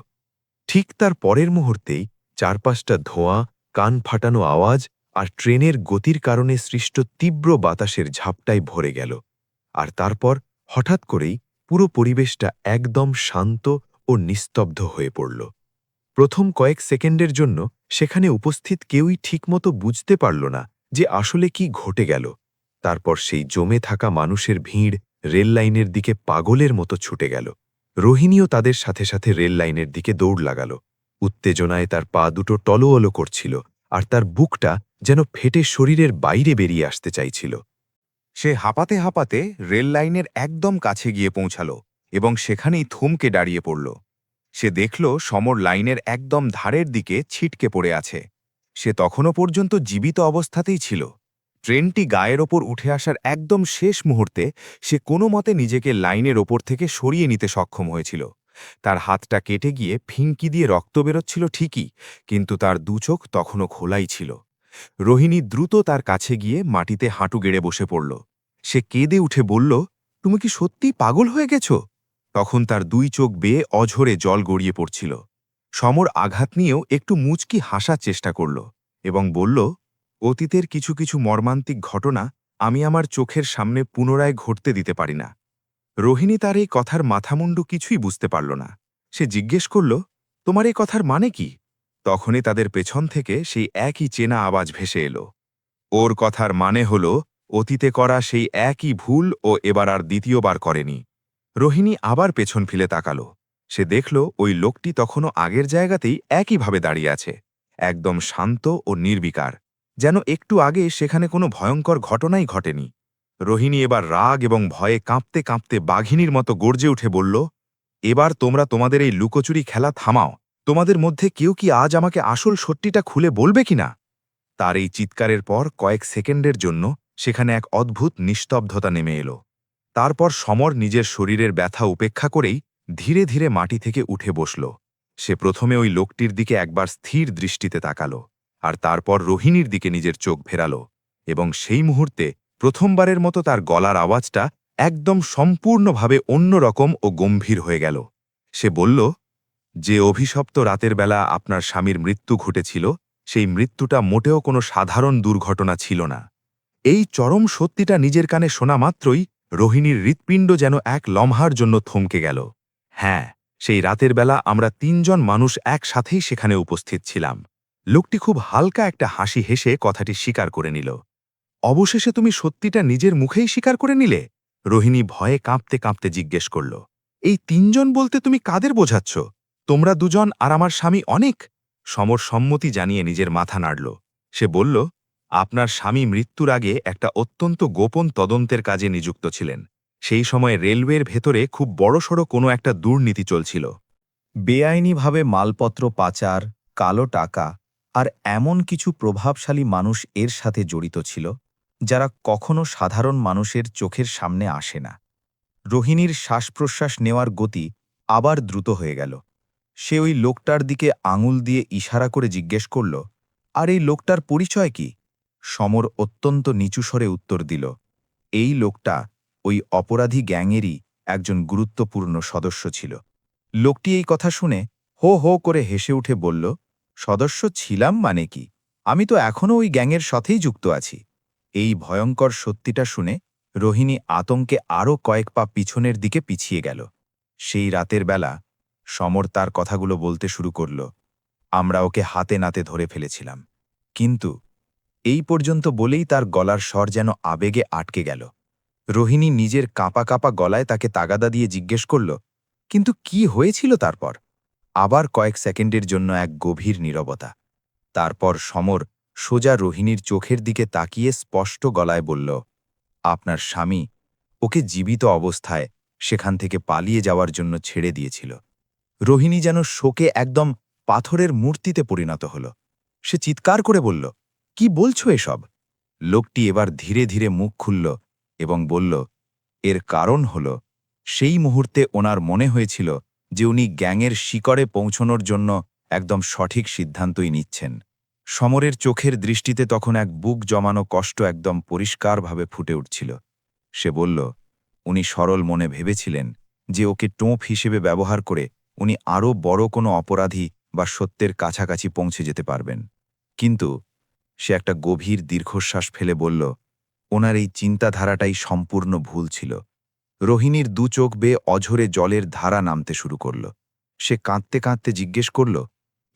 ঠিক তার পরের মুহূর্তেই চারপাশটা ধোঁয়া, কান ফাটানো আওয়াজ আর ট্রেনের গতির কারণে সৃষ্ট তীব্র বাতাসের ঝাপটায় ভরে গেল। আর তারপর হঠাৎ করেই পুরো পরিবেশটা একদম শান্ত ও নিস্তব্ধ হয়ে পড়ল। প্রথম কয়েক সেকেন্ডের জন্য সেখানে উপস্থিত কেউই ঠিকমতো বুঝতে পারল না যে আসলে কি ঘটে গেল। তারপর সেই জমে থাকা মানুষের ভিড় রেল লাইনের দিকে পাগলের মতো ছুটে গেল। রোহিণীও তাদের সাথে সাথে রেল লাইনের দিকে দৌড় লাগাল। উত্তেজনায় তার পা দুটো টলোঅলো করছিল, আর তার বুকটা যেন ফেটে শরীরের বাইরে বেরিয়ে আসতে চাইছিল। সে হাঁপাতে হাঁপাতে রেল লাইনের একদম কাছে গিয়ে পৌঁছাল এবং সেখানেই থমকে দাঁড়িয়ে পড়ল। সে দেখল সমর লাইনের একদম ধারের দিকে ছিটকে পড়ে আছে। সে তখনও পর্যন্ত জীবিত অবস্থাতেই ছিল। ট্রেনটি গায়ের ওপর উঠে আসার একদম শেষ মুহূর্তে সে কোনো মতে নিজেকে লাইনের ওপর থেকে সরিয়ে নিতে সক্ষম হয়েছিল। তার হাতটা কেটে গিয়ে ফিনকি দিয়ে রক্ত বেরোচ্ছিল ঠিকই, কিন্তু তার দুচোখ তখনও খোলাই ছিল। রোহিণী দ্রুত তার কাছে গিয়ে মাটিতে হাঁটু গেড়ে বসে পড়ল। সে কেঁদে উঠে বলল, তুমি কি সত্যিই পাগল হয়ে গেছ? তখন তার দুই চোখ বেয়ে অঝরে জল গড়িয়ে পড়ছিল। সমর আঘাত নিয়েও একটু মুচকি হাসার চেষ্টা করল এবং বলল, অতীতের কিছু কিছু মর্মান্তিক ঘটনা আমি আমার চোখের সামনে পুনরায় ঘটতে দিতে পারি না। রোহিণী তার এই কথার মাথামুন্ডু কিছুই বুঝতে পারল না। সে জিজ্ঞেস করল, তোমার এই কথার মানে কি? তখনই তাদের পেছন থেকে সেই একই চেনা আওয়াজ ভেসে এলো। ওর কথার মানে হল অতীতে করা সেই একই ভুল ও এবার আর দ্বিতীয়বার করেনি। রোহিণী আবার পেছন ফিরে তাকাল। সে দেখল ওই লোকটি তখনও আগের জায়গাতেই একইভাবে দাঁড়িয়ে আছে, একদম শান্ত ও নির্বিকার, যেন একটু আগে সেখানে কোনো ভয়ঙ্কর ঘটনাই ঘটেনি। রোহিণী এবার রাগ এবং ভয়ে কাঁপতে কাঁপতে বাঘিনীর মতো গর্জে উঠে বলল, এবার তোমরা তোমাদের এই লুকোচুরি খেলা থামাও। তোমাদের মধ্যে কেউ কি আজ আমাকে আসল সত্যিটা খুলে বলবে কিনা? তার এই চিৎকারের পর কয়েক সেকেন্ডের জন্য সেখানে এক অদ্ভুত নিস্তব্ধতা নেমে এলো। তারপর সমর নিজের শরীরের ব্যথা উপেক্ষা করেই ধীরে ধীরে মাটি থেকে উঠে বসল। সে প্রথমে ওই লোকটির দিকে একবার স্থির দৃষ্টিতে তাকাল, আর তারপর রোহিণীর দিকে নিজের চোখ ফেরাল, এবং সেই মুহূর্তে প্রথমবারের মতো তার গলার আওয়াজটা একদম সম্পূর্ণভাবে অন্যরকম ও গম্ভীর হয়ে গেল। সে বলল, যে অভিশপ্ত রাতের বেলা আপনার স্বামীর মৃত্যু ঘটেছিল, সেই মৃত্যুটা মোটেও কোনো সাধারণ দুর্ঘটনা ছিল না। এই চরম সত্যিটা নিজের কানে শোনা মাত্রই রোহিণীর হৃৎপিণ্ড যেন এক লম্হার জন্য থমকে গেল। হ্যাঁ, সেই রাতের বেলা আমরা তিনজন মানুষ একসাথেই সেখানে উপস্থিত ছিলাম। লোকটি খুব হালকা একটা হাসি হেসে কথাটি স্বীকার করে নিল। অবশেষে তুমি সত্যিটা নিজের মুখেই স্বীকার করে নিলে? রোহিণী ভয়ে কাঁপতে কাঁপতে জিজ্ঞেস করল। এই তিনজন বলতে তুমি কাদের বোঝাচ্ছ? তোমরা দুজন আর আমার স্বামী অনেক? সমর সম্মতি জানিয়ে নিজের মাথা নাড়ল। সে বলল, আপনার স্বামী মৃত্যুর আগে একটা অত্যন্ত গোপন তদন্তের কাজে নিযুক্ত ছিলেন। সেই সময় রেলওয়ের ভেতরে খুব বড়সড় কোনো একটা দুর্নীতি চলছিল। বেআইনিভাবে মালপত্র পাচার, কালো টাকা আর এমন কিছু প্রভাবশালী মানুষ এর সাথে জড়িত ছিল যারা কখনো সাধারণ মানুষের চোখের সামনে আসে না। রোহিণীর শ্বাস-প্রশ্বাস নেওয়ার গতি আবার দ্রুত হয়ে গেল। সে ওই লোকটার দিকে আঙুল দিয়ে ইশারা করে জিজ্ঞেস করল, আর এই লোকটার পরিচয় কি? সমর অত্যন্ত নিচু স্বরে উত্তর দিল, এই লোকটা ওই অপরাধী গ্যাংয়েরই একজন গুরুত্বপূর্ণ সদস্য ছিল। লোকটি এই কথা শুনে হো হো করে হেসে উঠে বলল, সদস্য ছিলাম মানে কি? আমি তো এখনও ওই গ্যাংয়ের সাথেই যুক্ত আছি। এই ভয়ঙ্কর সত্যিটা শুনে রোহিণী আতঙ্কে আরও কয়েক পা পিছনের দিকে পিছিয়ে গেল। সেই রাতের বেলা সমর তার কথাগুলো বলতে শুরু করল, আমরা ওকে হাতে নাতে ধরে ফেলেছিলাম, কিন্তু এই পর্যন্ত বলেই তার গলার স্বর যেন আবেগে আটকে গেল। রোহিণী নিজের কাঁপা কাঁপা গলায় তাকে তাগাদা দিয়ে জিজ্ঞেস করল, কিন্তু কি হয়েছিল তারপর? আবার কয়েক সেকেন্ডের জন্য এক গভীর নীরবতা। তারপর সমর সোজা রোহিণীর চোখের দিকে তাকিয়ে স্পষ্ট গলায় বলল, আপনার স্বামী ওকে জীবিত অবস্থায় সেখান থেকে পালিয়ে যাওয়ার জন্য ছেড়ে দিয়েছিল। রোহিণী যেন শোকে একদম পাথরের মূর্তিতে পরিণত হল। সে চিৎকার করে বলল, কি বলছো এসব? লোকটি এবার ধীরে ধীরে মুখ খুলল এবং বলল, এর কারণ হল সেই মুহূর্তে ওনার মনে হয়েছিল যে উনি গ্যাংয়ের শিকড়ে পৌঁছনোর জন্য একদম সঠিক সিদ্ধান্তই নিচ্ছেন। সমরের চোখের দৃষ্টিতে তখন এক বুক জমানো কষ্ট একদম পরিষ্কারভাবে ফুটে উঠছিল। সে বলল, উনি সরল মনে ভেবেছিলেন যে ওকে টোপ হিসেবে ব্যবহার করে উনি আরও বড় কোনো অপরাধী বা সত্যের কাছাকাছি পৌঁছে যেতে পারবেন। কিন্তু সে একটা গভীর দীর্ঘশ্বাস ফেলে বলল, ওনার এই চিন্তাধারাটাই সম্পূর্ণ ভুল ছিল। রোহিণীর দু চোখ বেয়ে অঝরে জলের ধারা নামতে শুরু করল। সে কাঁদতে কাঁদতে জিজ্ঞেস করল,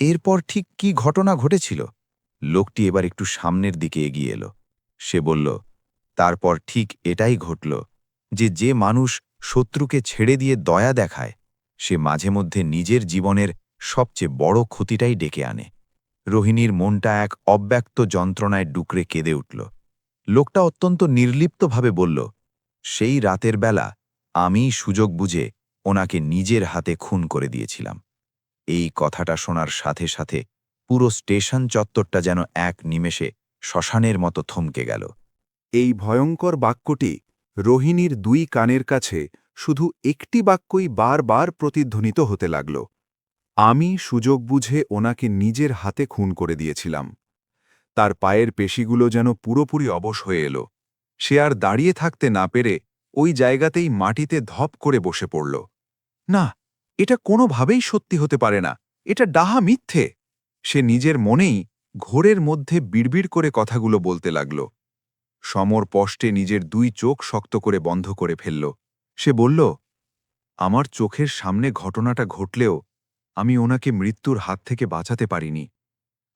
এরপর ঠিক কি ঘটনা ঘটেছিল? লোকটি এবার একটু সামনের দিকে এগিয়ে এলো। সে বলল, তারপর ঠিক এটাই ঘটল যে যে মানুষ শত্রুকে ছেড়ে দিয়ে দয়া দেখায় সে মাঝে মধ্যে নিজের জীবনের সবচেয়ে বড় ক্ষতিটাই ডেকে আনে। রোহিণীর মনটা এক অব্যক্ত যন্ত্রণায় ডুকরে কেঁদে উঠল। লোকটা অত্যন্ত নির্লিপ্তভাবে বলল, সেই রাতের বেলা আমি সুযোগ বুঝে ওনাকে নিজের হাতে খুন করে দিয়েছিলাম। এই কথাটা শোনার সাথে সাথে পুরো স্টেশন চত্বরটা যেন এক নিমেষে শ্মশানের মতো থমকে গেল। এই ভয়ঙ্কর বাক্যটি রোহিণীর দুই কানের কাছে শুধু একটি বাক্যই বারবার প্রতিধ্বনিত হতে লাগল, আমি সুযোগ বুঝে ওনাকে নিজের হাতে খুন করে দিয়েছিলাম। তার পায়ের পেশিগুলো যেন পুরোপুরি অবশ হয়ে এলো। সে আর দাঁড়িয়ে থাকতে না পেরে ওই জায়গাতেই মাটিতে ধপ করে বসে পড়ল। না, এটা কোনোভাবেই সত্যি হতে পারে না, এটা ডাহা মিথ্যে। সে নিজের মনেই ঘোরের মধ্যে বিড়বিড় করে কথাগুলো বলতে লাগল। সমর কষ্টে নিজের দুই চোখ শক্ত করে বন্ধ করে ফেলল। সে বলল, আমার চোখের সামনে ঘটনাটা ঘটলেও আমি ওনাকে মৃত্যুর হাত থেকে বাঁচাতে পারিনি।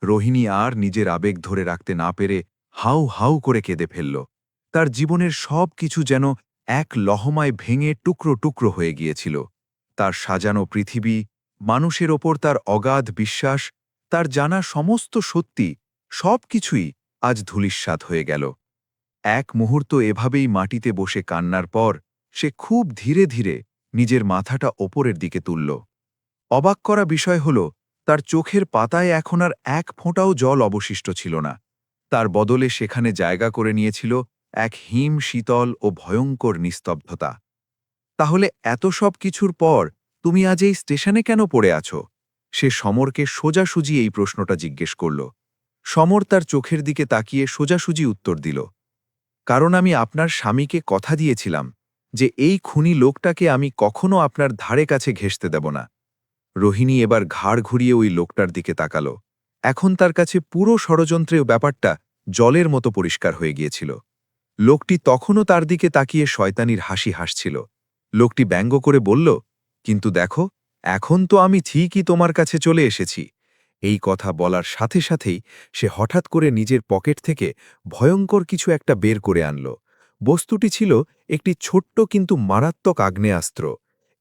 রোহিণী আর নিজের আবেগ ধরে রাখতে না পেরে হাউ হাউ করে কেঁদে ফেলল। তার জীবনের সব কিছু যেন এক লহমায় ভেঙে টুকরো টুকরো হয়ে গিয়েছিল। তার সাজানো পৃথিবী, মানুষের ওপর তার অগাধ বিশ্বাস, তার জানা সমস্ত সত্যি, সব কিছুই আজ ধূলিস্যাৎ হয়ে গেল। এক মুহূর্ত এভাবেই মাটিতে বসে কান্নার পর সে খুব ধীরে ধীরে নিজের মাথাটা ওপরের দিকে তুলল। অবাক করা বিষয় হল, তার চোখের পাতায় এখন আর এক ফোঁটাও জল অবশিষ্ট ছিল না। তার বদলে সেখানে জায়গা করে নিয়েছিল এক হিম শীতল ও ভয়ঙ্কর নিস্তব্ধতা। তাহলে এত সব কিছুর পর তুমি আজ এই স্টেশনে কেন পড়ে আছো? সে সমরকে সোজাসুজি এই প্রশ্নটা জিজ্ঞেস করল। সমর তার চোখের দিকে তাকিয়ে সোজাসুজি উত্তর দিল, কারণ আমি আপনার স্বামীকে কথা দিয়েছিলাম যে এই খুনি লোকটাকে আমি কখনো আপনার ধারে কাছে ঘেঁষতে দেব না। রোহিণী এবার ঘাড় ঘুরিয়ে ওই লোকটার দিকে তাকাল। এখন তার কাছে পুরো ষড়যন্ত্রের ব্যাপারটা জলের মতো পরিষ্কার হয়ে গিয়েছিল। লোকটি তখনও তার দিকে তাকিয়ে শয়তানির হাসি হাসছিল। লোকটি ব্যঙ্গ করে বলল, কিন্তু দেখো, এখন তো আমি ঠিকই তোমার কাছে চলে এসেছি। এই কথা বলার সাথে সাথেই সে হঠাৎ করে নিজের পকেট থেকে ভয়ঙ্কর কিছু একটা বের করে আনল। বস্তুটি ছিল একটি ছোট্ট কিন্তু মারাত্মক আগ্নেয়াস্ত্র।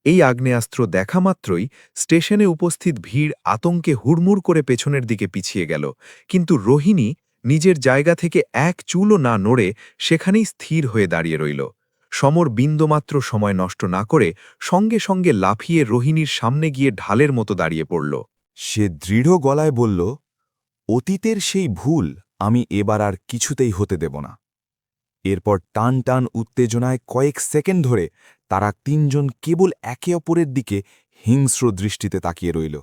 এই আগ্নেয়াস্ত্র দেখা মাত্রই স্টেশনে উপস্থিত ভিড় আতঙ্কে হুড়মুড় করে পেছনের দিকে পিছিয়ে গেল, কিন্তু রোহিণী নিজের জায়গা থেকে এক চুলও না নড়ে সেখানেই স্থির হয়ে দাঁড়িয়ে রইল। সমর বিন্দুমাত্র সময় নষ্ট না করে সঙ্গে সঙ্গে লাফিয়ে রোহিণীর সামনে গিয়ে ঢালের মতো দাঁড়িয়ে পড়ল। সে দৃঢ় গলায় বলল, অতীতের সেই ভুল আমি এবার আর কিছুতেই হতে দেব না। এরপর টান টান উত্তেজনায় কয়েক সেকেন্ড ধরে তারা তিনজন কেবল একে অপরের দিকে হিংস্র দৃষ্টিতে তাকিয়ে রইল।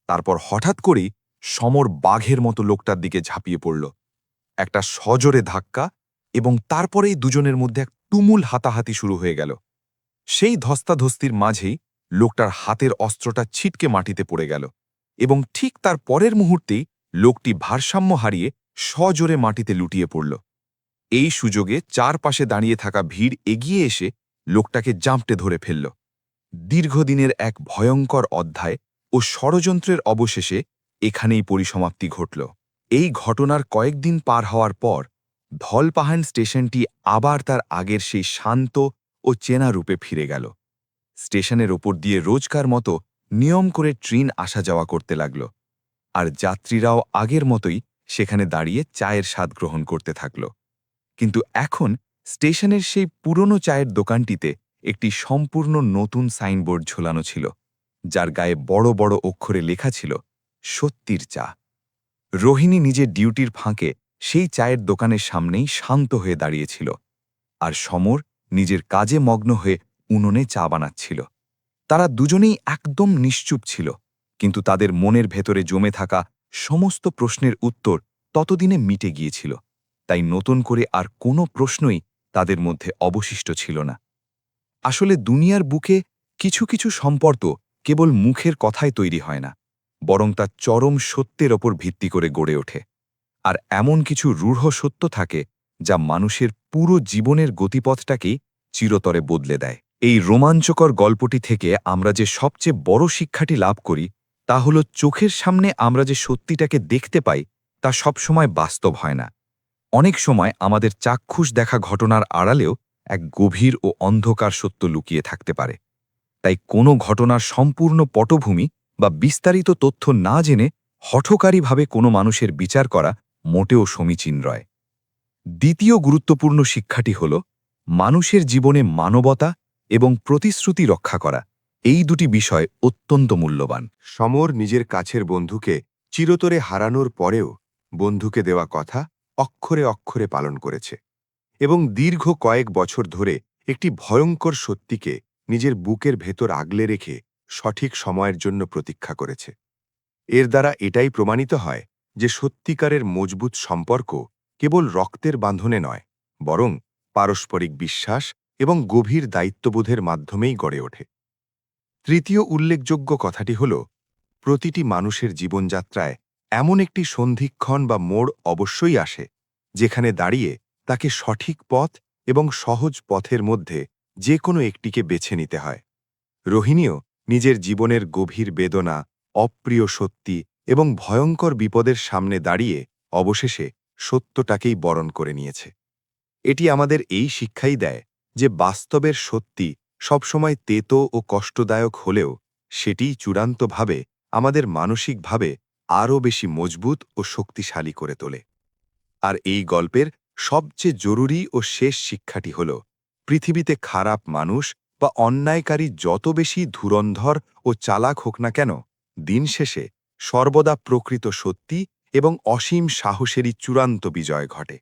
তারপর হঠাৎ করেই সমর বাঘের মতো লোকটার দিকে ঝাঁপিয়ে পড়ল। একটা সজোরে ধাক্কা এবং তারপরেই দুজনের মধ্যে এক তুমুল হাতাহাতি শুরু হয়ে গেল। সেই ধস্তাধস্তির মাঝেই লোকটার হাতের অস্ত্রটা ছিটকে মাটিতে পড়ে গেল এবং ঠিক তার পরের মুহূর্তেই লোকটি ভারসাম্য হারিয়ে সজোরে মাটিতে লুটিয়ে পড়ল। এই সুযোগে চারপাশে দাঁড়িয়ে থাকা ভিড় এগিয়ে এসে লোকটাকে জাঁপটে ধরে ফেলল। দীর্ঘদিনের এক ভয়ঙ্কর অধ্যায় ও ষড়যন্ত্রের অবশেষে এখানেই পরিসমাপ্তি ঘটল। এই ঘটনার কয়েকদিন পার হওয়ার পর ধলপাহান স্টেশনটি আবার তার আগের সেই শান্ত ও চেনা রূপে ফিরে গেল। স্টেশনের ওপর দিয়ে রোজকার মতো নিয়ম করে ট্রেন আসা যাওয়া করতে লাগল, আর যাত্রীরাও আগের মতোই সেখানে দাঁড়িয়ে চায়ের স্বাদ গ্রহণ করতে থাকল। কিন্তু এখন স্টেশনের সেই পুরনো চায়ের দোকানটিতে একটি সম্পূর্ণ নতুন সাইনবোর্ড ঝোলানো ছিল, যার গায়ে বড় বড় অক্ষরে লেখা ছিল সত্যির চা। রোহিণী নিজের ডিউটির ফাঁকে সেই চায়ের দোকানের সামনেই শান্ত হয়ে দাঁড়িয়েছিল, আর সমর নিজের কাজে মগ্ন হয়ে উনুনে চা বানাচ্ছিল। তারা দুজনেই একদম নিশ্চুপ ছিল, কিন্তু তাদের মনের ভেতরে জমে থাকা সমস্ত প্রশ্নের উত্তর ততদিনে মিটে গিয়েছিল। তাই নতুন করে আর কোনো প্রশ্নই তাদের মধ্যে অবশিষ্ট ছিল না। আসলে দুনিয়ার বুকে কিছু কিছু সম্পর্ক কেবল মুখের কথায় তৈরি হয় না, বরং তা চরম সত্যের ওপর ভিত্তি করে গড়ে ওঠে। আর এমন কিছু রূঢ় সত্য থাকে যা মানুষের পুরো জীবনের গতিপথটাকেই চিরতরে বদলে দেয়। এই রোমাঞ্চকর গল্পটি থেকে আমরা যে সবচেয়ে বড় শিক্ষাটি লাভ করি তা হল চোখের সামনে আমরা যে সত্যিটাকে দেখতে পাই তা সবসময় বাস্তব হয় না। অনেক সময় আমাদের চাক্ষুষ দেখা ঘটনার আড়ালেও এক গভীর ও অন্ধকার সত্য লুকিয়ে থাকতে পারে। তাই কোনো ঘটনার সম্পূর্ণ পটভূমি বা বিস্তারিত তথ্য না জেনে হঠকারীভাবে কোনো মানুষের বিচার করা মোটেও সমীচীন নয়। দ্বিতীয় গুরুত্বপূর্ণ শিক্ষাটি হল মানুষের জীবনে মানবতা এবং প্রতিশ্রুতি রক্ষা করা, এই দুটি বিষয় অত্যন্ত মূল্যবান। সমর নিজের কাছের বন্ধুকে চিরতরে হারানোর পরেও বন্ধুকে দেওয়া কথা অক্ষরে অক্ষরে পালন করেছে এবং দীর্ঘ কয়েক বছর ধরে একটি ভয়ঙ্কর সত্যিকে নিজের বুকের ভেতর আগলে রেখে সঠিক সময়ের জন্য প্রতীক্ষা করেছে। এর দ্বারা এটাই প্রমাণিত হয় যে সত্যিকারের মজবুত সম্পর্ক কেবল রক্তের বাঁধনে নয়, বরং পারস্পরিক বিশ্বাস এবং গভীর দায়িত্ববোধের মাধ্যমেই গড়ে ওঠে। তৃতীয় উল্লেখযোগ্য কথাটি হল, প্রতিটি মানুষের জীবনযাত্রায় এমন একটি সন্ধিক্ষণ বা মোড় অবশ্যই আসে, যেখানে দাঁড়িয়ে তাকে সঠিক পথ এবং সহজ পথের মধ্যে যে কোনো একটিকে বেছে নিতে হয়। রোহিণীও নিজের জীবনের গভীর বেদনা, অপ্রিয় সত্যি এবং ভয়ঙ্কর বিপদের সামনে দাঁড়িয়ে অবশেষে সত্যটাকেই বরণ করে নিয়েছে। এটি আমাদের এই শিক্ষাই দেয় যে বাস্তবের সত্যি সবসময় তেতো ও কষ্টদায়ক হলেও সেটিই চূড়ান্তভাবে আমাদের মানসিকভাবে আরও বেশি মজবুত ও শক্তিশালী করে তোলে। আর এই গল্পের সবচেয়ে জরুরি ও শেষ শিক্ষাটি হল, পৃথিবীতে খারাপ মানুষ বা অন্যায়কারী যত বেশি ধুরন্ধর ও চালাক হোক না কেন, দিন শেষে সর্বদা প্রকৃত সত্যি এবং অসীম সাহসেরই চূড়ান্ত বিজয় ঘটে।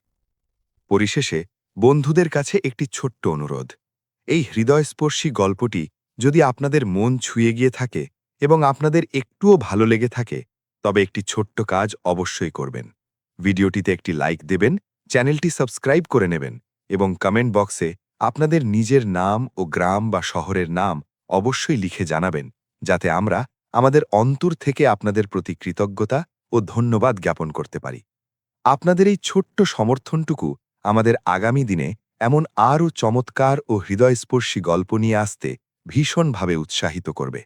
পরিশেষে বন্ধুদের কাছে একটি ছোট্ট অনুরোধ, এই হৃদয়স্পর্শী গল্পটি যদি আপনাদের মন ছুঁয়ে গিয়ে থাকে এবং আপনাদের একটুও ভালো লেগে থাকে, তবে একটি ছোট্ট কাজ অবশ্যই করবেন। ভিডিওটিতে একটি লাইক দেবেন, চ্যানেলটি সাবস্ক্রাইব করে নেবেন এবং কমেন্ট বক্সে আপনাদের নিজের নাম ও গ্রাম বা শহরের নাম অবশ্যই লিখে জানাবেন, যাতে আমরা আমাদের অন্তর থেকে আপনাদের প্রতি কৃতজ্ঞতা ও ধন্যবাদ জ্ঞাপন করতে পারি। আপনাদের এই ছোট্ট সমর্থনটুকু আমাদের আগামী দিনে এমন আরও চমৎকার ও হৃদয়স্পর্শী গল্প নিয়ে আসতে ভীষণভাবে উৎসাহিত করবে।